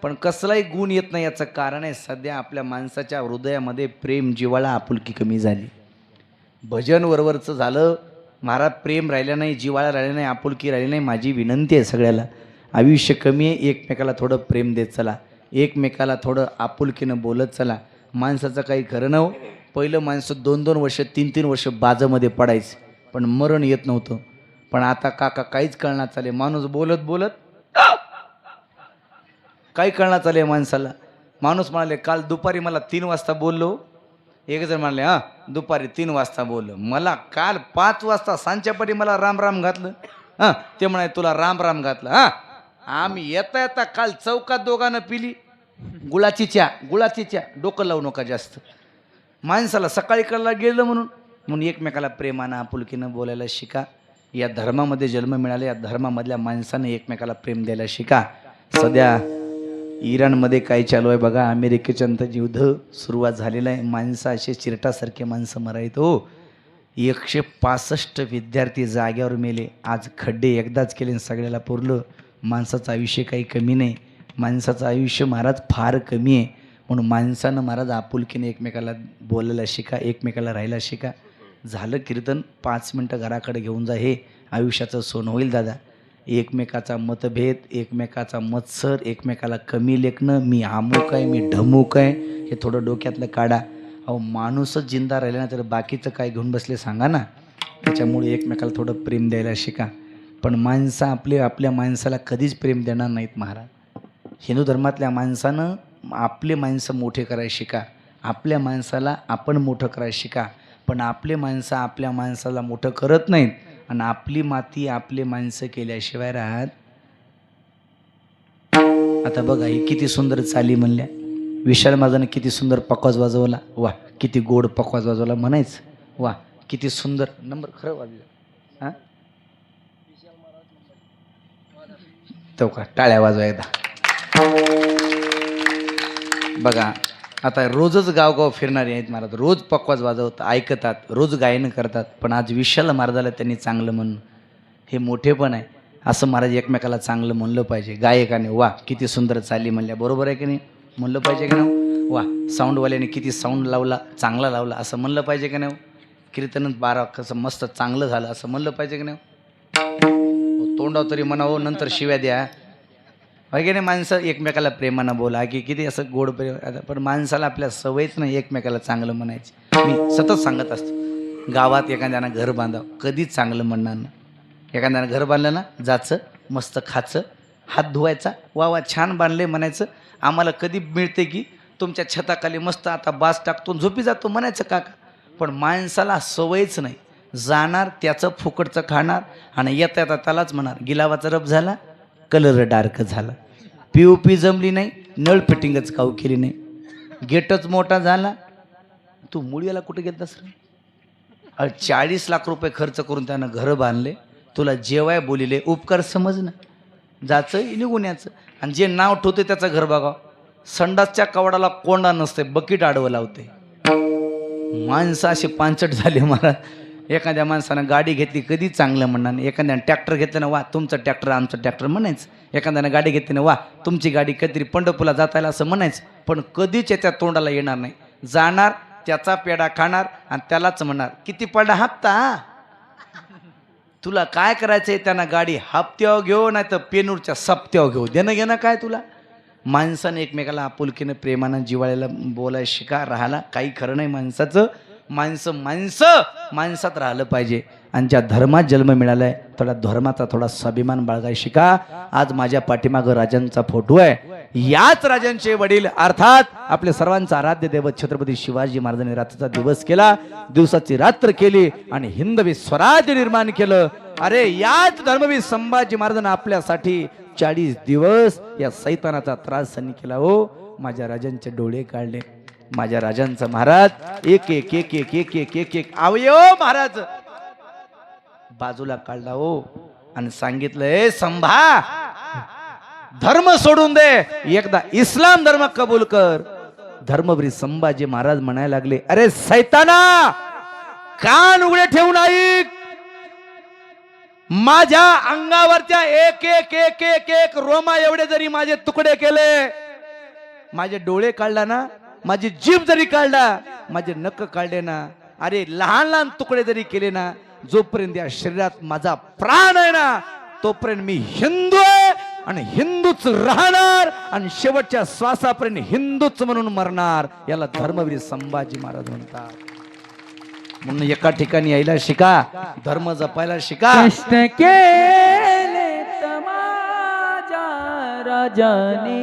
पण कसलाही गुण येत नाही. याचं कारण आहे सध्या आपल्या माणसाच्या हृदयामध्ये प्रेम, जिव्हाळा, आपुलकी कमी झाली. भजन वरवरचं झालं महाराज, प्रेम राहिलं नाही, जिव्हाळा राहिलं नाही, आपुलकी राहिली नाही. माझी विनंती आहे सगळ्याला, आयुष्य कमी आहे, एकमेकाला थोडं प्रेम देत चला, एकमेकाला थोडं आपुलकीनं बोलत चला. माणसाचं काही खरं नव्ह. पहिलं माणसं 2-2 वर्ष 3-3 वर्ष बाजामध्ये पडायचं, पण मरण येत नव्हतं. पण आता काका काहीच कळणार चाले, माणूस बोलत बोलत काही कळणार चाले माणसाला. माणूस म्हणाले काल दुपारी मला 3 वाजता बोललो, एक जण म्हणाले दुपारी 3 वाजता बोललो, मला काल 5 वाजता सांच्यापरी मला राम राम घातलं. ते म्हणाले तुला राम राम घातलं. आम्ही येता येता काल चौकात दोघांना पिली गुळाची चहा. डोकं लावू नका जास्त. माणसाला सकाळी कळला गेलं म्हणून एकमेकाला प्रेमानं आपुलकीनं बोलायला शिका. या धर्मामध्ये जन्म मिळाला, या धर्मामधल्या माणसानं एकमेकाला प्रेम द्यायला शिका. सध्या इराणमध्ये काय चालू आहे बघा, अमेरिकेच्या युद्ध सुरुवात झालेलं आहे. माणसं असे चिरटासारखे माणसं मरायत हो. 165 विद्यार्थी जाग्यावर मेले. आज खड्डे एकदाच केले, सगळ्याला पुरलं. माणसाचं आयुष्य काही कमी नाही, माणसाचं आयुष्य महाराज फार कमी आहे. म्हणून माणसानं महाराज आपुलकीने एकमेकाला बोलायला शिका, एकमेकाला राहायला शिका. झालं कीर्तन, 5 मिनटं घराकडे घेऊन जा, हे आयुष्याचं सोनं होईल दादा. एकमेकाचा मतभेद, एकमेकाचा मत्सर, एकमेकाला कमी लेखणं, मी अमुक आहे, मी ढमुक आहे, हे थोडं डोक्यातलं काढा. अहो माणूसच जिंदा राहिला ना, तर बाकीचं काय घेऊन बसले सांगा ना. त्याच्यामुळे एकमेकाला थोडं प्रेम द्यायला शिका. पण माणसं आपल्या माणसाला कधीच प्रेम देणार नाहीत महाराज. हिंदू धर्मातल्या माणसानं आपले माणसं मोठे करायला शिका, आपल्या माणसाला आपण मोठं करायला शिका. पण आपले माणसं आपल्या माणसाला मोठं करत नाहीत, आणि आपली माती आपले माणसं केल्याशिवाय राहत. आता बघा ही किती सुंदर चाली म्हणल्या. विशाल माझानं किती सुंदर पकवाज वाजवला, वा किती गोड पकवाज वाजवला म्हणायचं, वा किती सुंदर नंबर खरं वाजला. तो का टाळ्या वाजवा एकदा. बघा आता रोजच गावगाव फिरणारे आहेत महाराज, रोज पकवाज वाजवतात, ऐकतात, रोज गायन करतात. पण आज विशाल महाराजाला त्यांनी चांगलं म्हणून हे मोठे पण आहे. असं महाराज एकमेकाला चांगलं म्हणलं पाहिजे. गायकाने वा किती सुंदर चालली म्हणल्या, बरोबर आहे की नाही म्हणलं पाहिजे की नाही. वा साऊंडवाल्याने किती साऊंड लावला, चांगला लावला असं म्हणलं पाहिजे की नाही. कीर्तन 12 कसं मस्त चांगलं झालं असं म्हणलं पाहिजे की नाही. तोंडाव तरी म्हणावं, नंतर शिव्या द्या वगैरे. माणसं एकमेकाला प्रेमानं बोला की किती असं गोड प्रेम. पण माणसाला आपल्या सवयच नाही एकमेकाला चांगलं म्हणायची. मी सतत सांगत असतो, गावात एखाद्यानं घर बांधावं, कधीच चांगलं म्हणणार ना. एखाद्यानं घर बांधलं ना, जायचं मस्त खायचं, हात धुवायचा, वा वा छान बांधले म्हणायचं. आम्हाला कधी मिळते की तुमच्या छताखाली मस्त आता बास टाकतो झोपी जातो म्हणायचं काका. पण माणसाला सवयच नाही. जाणार त्याचं फुकटचं खाणार, आणि येता येता त्यालाच म्हणणार गिलावाचा रब झाला, कलर डार्क झाला, POP जमली नाही, नळ फिटिंगच काऊ केली नाही, गेटच मोठा झाला. तू मुळीला कुठे गेलतास रे? 40 लाख रुपये खर्च करून त्यानं घरं बांधले, तुला जेवाय बोलिले, उपकार समज ना. जायचं निघून याचं. आणि जे नाव ठेवते त्याचं घर बघा. संडासच्या कवडाला कोंडा नसते, बकीट आडवं लावते. माणसं असे पांचट झाले महाराज. एखाद्या माणसानं गाडी घेतली कधी चांगलं म्हणणार, एखाद्यानं ट्रॅक्टर घेतलं ना वा तुमचं ट्रॅक्टर आमचं ट्रॅक्टर म्हणायचं, एखाद्यानं गाडी घेतली ना वा तुमची गाडी कधीतरी पंढरपूरला जाता येईल असं म्हणायचं. पण कधीच त्याच्या तोंडाला येणार नाही. जाणार त्याचा पेढा खाणार आणि त्यालाच म्हणणार किती पडला हप्ता. तुला काय करायचंय, त्यांना गाडी हप्त्यावर घेऊ नाही तर पेनूरच्या सप्त्यावर घेऊ, देणं घेणं काय तुला. माणसानं एकमेकाला आपुलकीनं प्रेमानं जिवाळ्याला बोलायला शिका. राहायला काही खरं नाही माणसाचं. माणसात राहिलं पाहिजे. आणि ज्या धर्मात जन्म मिळालाय थोडा धर्माचा थोडा स्वाभिमान बाळगाय शिका. आज माझ्या पाठीमागं राजांचा फोटो आहे. याच राजांचे वडील अर्थात आपल्या सर्वांचा आराध्य दैवत छत्रपती शिवाजी महाराजांनी रात्रीचा दिवस केला, दिवसाची रात्र केली आणि हिंदवी स्वराज्य निर्माण केलं. अरे याच धर्मवीर संभाजी महाराजांनी आपल्यासाठी 40 दिवस या सैतानाचा त्रास सहन केला. हो माझ्या राजांचे डोळे काढले. माझ्या राजांचा महाराज एक एक एक एक एक एक एक एक अवयव महाराज बाजूला काढला हो आणि सांगितलं ए संभा धर्म सोडून दे, एकदा इस्लाम धर्म कबूल कर. धर्मवीर संभाजी महाराज म्हणायला लागले अरे सैताना कान उघडे ठेवून ऐक. माझ्या अंगावरच्या एक एक एक एक एक रोमा एवढे जरी माझे तुकडे केले, माझे डोळे काढला ना, माझी जीभ जरी काढला, माझे नख काढले ना, अरे लहान लहान तुकडे जरी केले ना, जोपर्यंत या शरीरात माझा प्राण आहे ना तोपर्यंत मी हिंदू आहे आणि हिंदूच राहणार आणि शेवटच्या श्वासापर्यंत हिंदूच म्हणून मरणार. याला धर्मवीर संभाजी महाराज म्हणतात. म्हणून एका ठिकाणी यायला शिका, धर्म जपायला शिका. कष्ट केले तमाजा राजाने,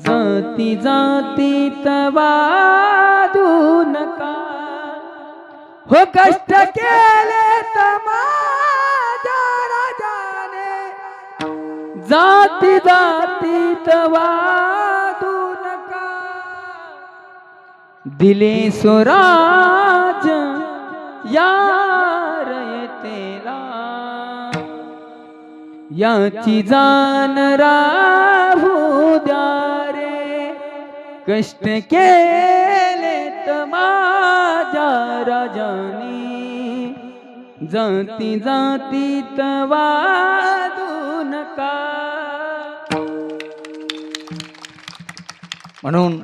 जाती जाती तवादू नका. हो कष्ट केले तमाजा राजाने, जाती जाती तवादू नका. दिले स्वराज यार तेरा, याची जाण राहू द्या रे. कष्ट केले माझ्या राजाने, जाती जाती तवादू नका. म्हणून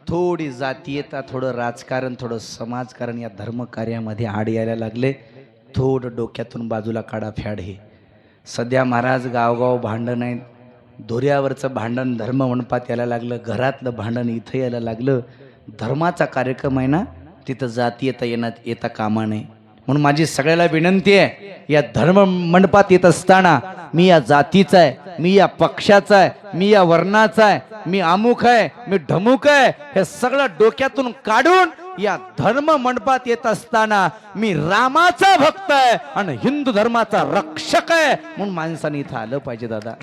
थोडी जातीयता, थोडं राजकारण, थोडं समाजकारण या धर्मकार्यामध्ये आड यायला लागले. थोडं डोक्यातून बाजूला काढा फॅड. हे सध्या महाराज गावगाव भांडण आहेत. धुऱ्यावरचं भांडण धर्म मंडपात यायला लागलं, घरातलं भांडण इथं यायला लागलं. धर्माचा कार्यक्रम आहे ना, तिथं जातीयता येता कामा नये. म्हणून माझी सगळ्याला विनंती आहे, या धर्म मंडपात येत असताना मी या जातीचा आहे, मी या पक्षाचा आहे, मी या वर्णाचा आहे, मी अमुक आहे, मी ढमुक आहे, हे सगळं डोक्यातून काढून या धर्म मंडपात येत असताना मी रामाचा भक्त आहे आणि हिंदू धर्माचा रक्षक आहे म्हणून माणसाने इथं आलं पाहिजे. दादा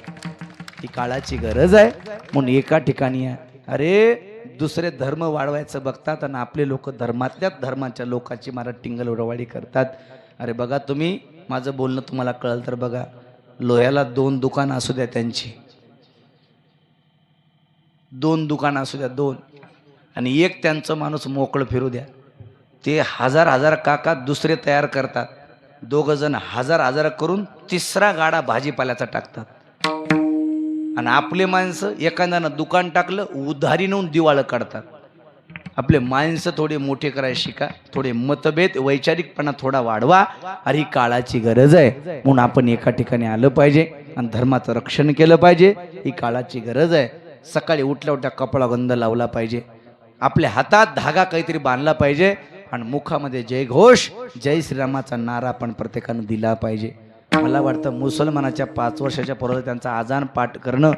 ही काळाची गरज आहे. म्हणून एका ठिकाणी आहे, अरे दुसरे धर्म वाढवायचं बघतात आणि आपले लोक धर्मातल्याच धर्माच्या लोकांची मला टिंगल उडवाडी करतात. अरे बघा तुम्ही, माझं बोलणं तुम्हाला कळलं तर बघा, लोह्याला 2 दुकानं असू द्या, त्यांची 2 दुकानं असू द्या, 2, आणि एक त्यांचं माणूस मोकळं फिरू द्या. ते हजार काका दुसरे तयार करतात. 2 जण हजार करून 3रा गाडा भाजीपाल्याचा टाकतात. आणि आपले माणसं एखाद्यानं दुकान टाकलं उधारी नेऊन दिवाळं काढतात. आपले माणसं थोडे मोठे करायला शिका, थोडे मतभेद वैचारिकपणा थोडा वाढवा. अरे ही काळाची गरज आहे. म्हणून आपण एका ठिकाणी आलं पाहिजे आणि धर्माचं रक्षण केलं पाहिजे. ही काळाची गरज आहे. सकाळी उठल्या कपाळा गंध लावला पाहिजे, आपल्या हातात धागा काहीतरी बांधला पाहिजे आणि मुखामध्ये जयघोष जय श्रीरामाचा नारा आपण प्रत्येकानं दिला पाहिजे. मला वाटतं मुसलमानाच्या 5 वर्षाच्या पोराला त्यांचा आजान पाठ करणं,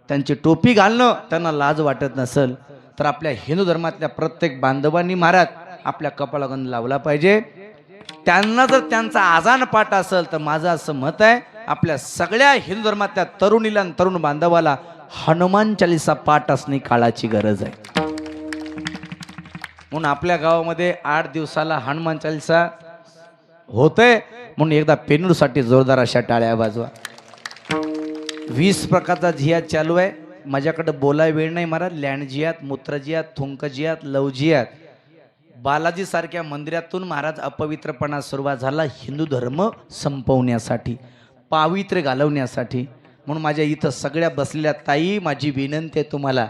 त्यांची टोपी घालणं त्यांना लाज वाटत नसेल तर आपल्या हिंदू धर्मातल्या प्रत्येक बांधवांनी महाराज आपल्या कपाळागंध लावला पाहिजे. त्यांना जर त्यांचा आजान पाठ असेल तर माझं असं मत आहे, आपल्या सगळ्या हिंदू धर्मातल्या तरुणीला आणि तरुण बांधवाला हनुमान चालीसा पाठ असणे काळाची गरज आहे. म्हणून आपल्या गावामध्ये 8 दिवसाला हनुमान चालीसा होतंय. म्हणून एकदा पेनूरसाठी जोरदार अशा टाळ्या वाजवा. 20 प्रकारचा जिहाद चालू आहे. माझ्याकडे बोलाय वेळ नाही महाराज. लँड जिहाद, मूत्र जिहाद, थुंक जिहाद, लव जिहाद, बालाजी सारख्या मंदिरातून महाराज अपवित्रपणा सुरुवात झाला हिंदू धर्म संपवण्यासाठी, पावित्र्य घालवण्यासाठी. म्हणून माझ्या इथं सगळ्या बसलेल्या ताई, माझी विनंती आहे तुम्हाला,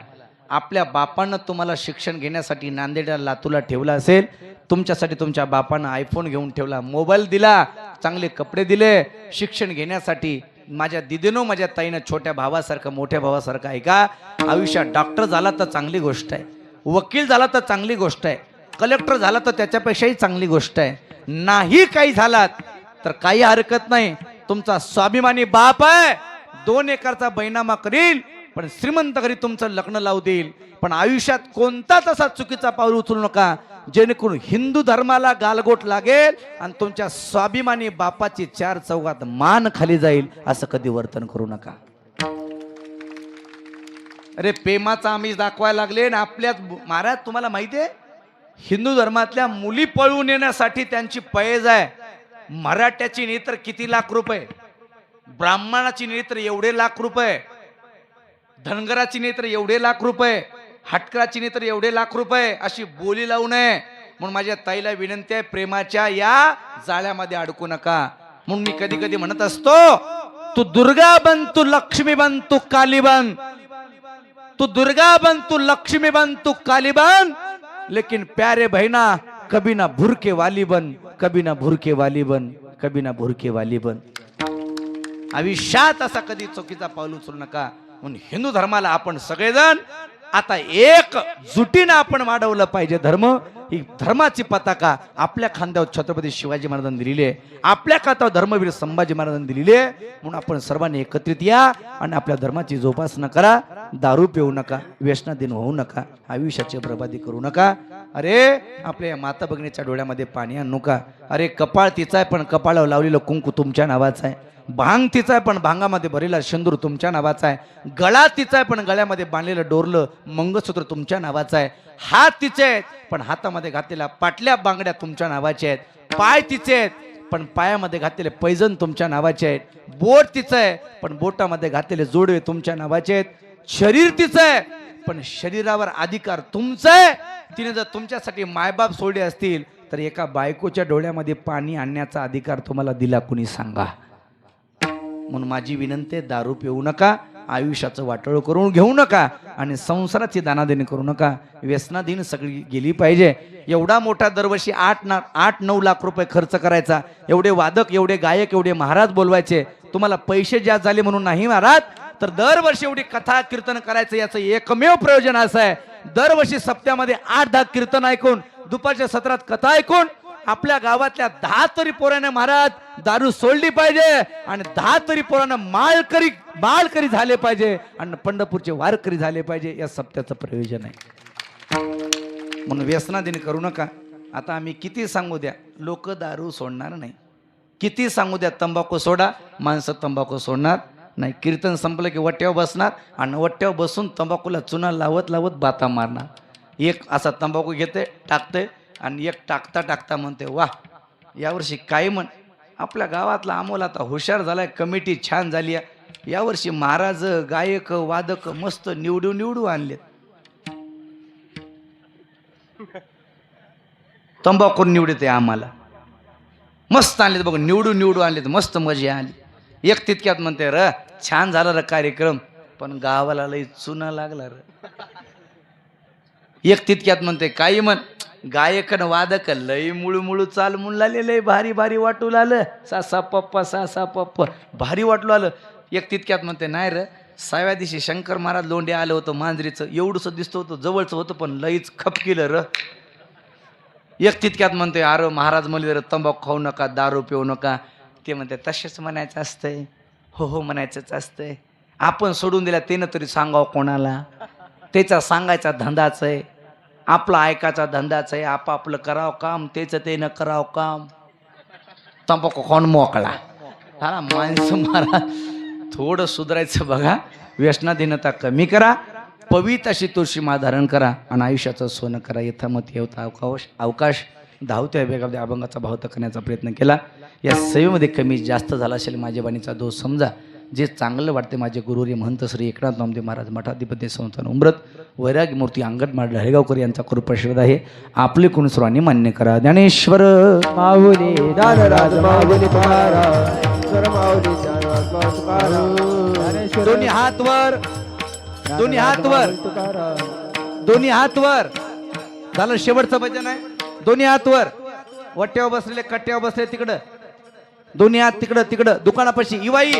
आपल्या बापानं तुम्हाला शिक्षण घेण्यासाठी नांदेडला लातूरला ठेवलं असेल, तुमच्यासाठी तुमच्या बापानं आयफोन घेऊन ठेवला, मोबाईल दिला, चांगले कपडे दिले शिक्षण घेण्यासाठी. माझ्या दिदीनो, माझ्या ताईनं छोट्या भावासारखं मोठ्या भावासारखं आहे का. आयुष्यात डॉक्टर झाला तर चांगली गोष्ट आहे, वकील झाला तर चांगली गोष्ट आहे, कलेक्टर झाला तर त्याच्यापेक्षाही चांगली गोष्ट आहे. नाही काही झालात तर काही हरकत नाही, तुमचा स्वाभिमानी बाप आहे, 2 एकरचा बैनामा करील, पण श्रीमंत घरी तुमचं लग्न लावू देईल. पण आयुष्यात कोणताच असा चुकीचा पाऊल उचलू नका जेणेकरून हिंदू धर्माला गालगोट लागेल आणि तुमच्या स्वाभिमानी बापाची 4 चौघात मान खाली जाईल. असं कधी वर्तन करू नका. अरे प्रेमाचा आम्ही दाखवायला लागले ना आपल्यात. महाराज तुम्हाला माहिती आहे, हिंदू धर्मातल्या मुली पळवून येण्यासाठी त्यांची पैज आहे. मराठ्याची नाही तर किती लाख रुपये, ब्राह्मणाची नाही तर एवढे लाख रुपये, धनगराची नाही तर एवढे लाख रुपये, हटकराची नाही तर एवढे लाख रुपये, अशी बोली लावू नये. म्हणून माझ्या ताईला विनंती आहे, प्रेमाच्या या जाळ्यामध्ये अडकू नका. म्हणून मी कधी कधी म्हणत असतो, तू दुर्गा बन, तू लक्ष्मी बन, तू काली बन, तू दुर्गा बन, तू लक्ष्मी बन, तू काली बन, लेकिन प्यारे बहना कभी ना भूरके वाली बन, कभी ना भूरके वाली बन, कभी ना भूरके वाली बन. आयुष्यात असा कधी चुकीचा पाऊल उचलू नका. म्हणून हिंदू धर्माला आपण सगळेजण आता एक जुटीनं आपण वाढवलं पाहिजे. धर्म ही धर्माची पताका आपल्या खांद्यावर छत्रपती शिवाजी महाराजांनी दिलेली आहे, आपल्या खात्यावर धर्मवीर संभाजी महाराजांनी दिलेली आहे. म्हणून आपण सर्वांनी एकत्रित या आणि आपल्या धर्माची जोपासना करा. दारू पिऊ नका, व्यसनाधीन होऊ नका, आयुष्याची बर्बादी करू नका. अरे आपल्या माता भगिनीच्या डोळ्यामध्ये पाणी आणू नका. अरे कपाळ तिचा आहे पण कपाळावर लावलेलं कुंकू तुमच्या नावाचं आहे, भांग तिचा आहे पण भांगामध्ये भरलेला शेंदूर तुमच्या नावाचा आहे, गळा तिचा आहे पण गळ्यामध्ये बांधलेलं डोरलं मंगळसूत्र तुमच्या नावाचं आहे, हात तिचे आहेत पण हातामध्ये घातलेल्या पाटल्या बांगड्या तुमच्या नावाच्या आहेत, पाय तिचे आहेत पण पायामध्ये घातलेले पैजण तुमच्या नावाचे आहेत, बोट तिचं आहे पण बोटामध्ये घातलेले जोडवे तुमच्या नावाचे आहेत, शरीर तिचं आहे पण शरीरावर अधिकार तुमचा आहे. तिने जर तुमच्यासाठी मायबाप सोडले असतील तर एका बायकोच्या डोळ्यामध्ये पाणी आणण्याचा अधिकार तुम्हाला दिला कुणी सांगा. म्हणून माझी विनंती आहे, दारू पिऊ नका, आयुष्याचं वाटोळं करून घेऊ नका आणि संसाराची दानादेणी करू नका. व्यसनाधीन सगळी गेली पाहिजे. एवढा मोठा दरवर्षी 8-9 लाख रुपये खर्च करायचा, एवढे वादक, एवढे गायक, एवढे महाराज बोलवायचे. तुम्हाला पैसे जास्त झाले म्हणून नाही महाराज, तर दरवर्षी एवढी कथा कीर्तन करायचं, याचं एकमेव प्रयोजन असं आहे. दरवर्षी सप्त्यामध्ये 8-10 कीर्तन ऐकून, दुपारच्या सत्रात कथा ऐकून आपल्या गावातल्या 10 तरी पोरांना महाराज दारू सोडली पाहिजे आणि 10 तरी पोरांना माळकरी झाले पाहिजे आणि पंढरपूरचे वारकरी झाले पाहिजे. या सप्त्याचं प्रयोजन आहे. म्हणून व्यसनाधीन करू नका. आता आम्ही किती सांगू द्या, लोक दारू सोडणार नाही. किती सांगू द्या तंबाखू सोडा, माणसं तंबाखू सोडणार नाही. कीर्तन संपलं की वट्यावर बसणार आणि वट्यावर बसून तंबाखूला चुना लावत लावत बाता मारणार. एक असा तंबाखू घेते, टाकते आणि एक टाकता टाकता म्हणते, वा यावर्षी काय म्हण, आपल्या गावातला अमोल आता हुशार झालाय, कमिटी छान झाली आहे, यावर्षी महाराज गायक वादक मस्त निवडू आणलेत. तंबाखू निवडते आम्हाला मस्त आणलेत बघ, निवडू आणलेत, मस्त मजा आली. एक तितक्यात म्हणते, र छान झाला र कार्यक्रम, पण गावाला लई चुना लागला र. एक तितक्यात म्हणते, काही म्हण, गायक न वादक लई मुळू चाल म्हणून लागले, लई भारी भारी वाटू लागलं, सासा पप्पा भारी वाटू आलं. एक तितक्यात म्हणते, नाही र 6व्या दिवशी शंकर महाराज लोंढे आलं होतं मांजरीचं, एवढंसं दिसतं होतं, जवळचं होतं पण लईच खपकिलं र. एक तितक्यात म्हणते, अरे महाराज म्हणले र तंबाखू खाऊ नका, दारू पिऊ नका. ते म्हणते, तसेच म्हणायचं असतंय, हो म्हणायचंच असतंय. आपण सोडून दिल्या त्यानं तरी सांगावं कोणाला, त्याचा सांगायचा धंदाच आहे, आपला ऐकायचा धंदाच आहे. आपापलं करावं काम, त्याचं त्यानं करावं काम. तंबाखू खाऊन मोकळा. हा माणसं मारा, थोडं सुधारायचं बघा. व्यसनाधीनता कमी करा, पवित्र अशी तुळशी माळ धारण करा आणि आयुष्याचं सोनं करा. यथामत येवता अवकाश धावत्या वेगामध्ये अभंगाचा भाव करण्याचा प्रयत्न केला. या सेवेमध्ये कमी जास्त झाला असेल माझ्या बाणीचा दोष समजा. जे चांगलं वाटते माझे गुरुरी महंत श्री एकनाथ नामदेव महाराज मठाधिपती संस्थान उमरत वैरागी मूर्ती अंगडमाड हळगावकर यांचा कृपाशीर्वाद आहे. आपले कोण सर्वांनी मान्य करा. ज्ञानेश्वर माऊली दानराज माऊली तुकाराम माऊली ज्ञानराज तुकाराम दोन्ही हात वर, दोन्ही हात वर, दोन्ही हात वर. झालं शेवटचं भजन आहे. दोन्ही हात वर. वट्यावर बसलेले कट्ट्यावर बसले तिकडं, दोन्ही हात तिकडं तिकडं दुकानापाशी. इवाई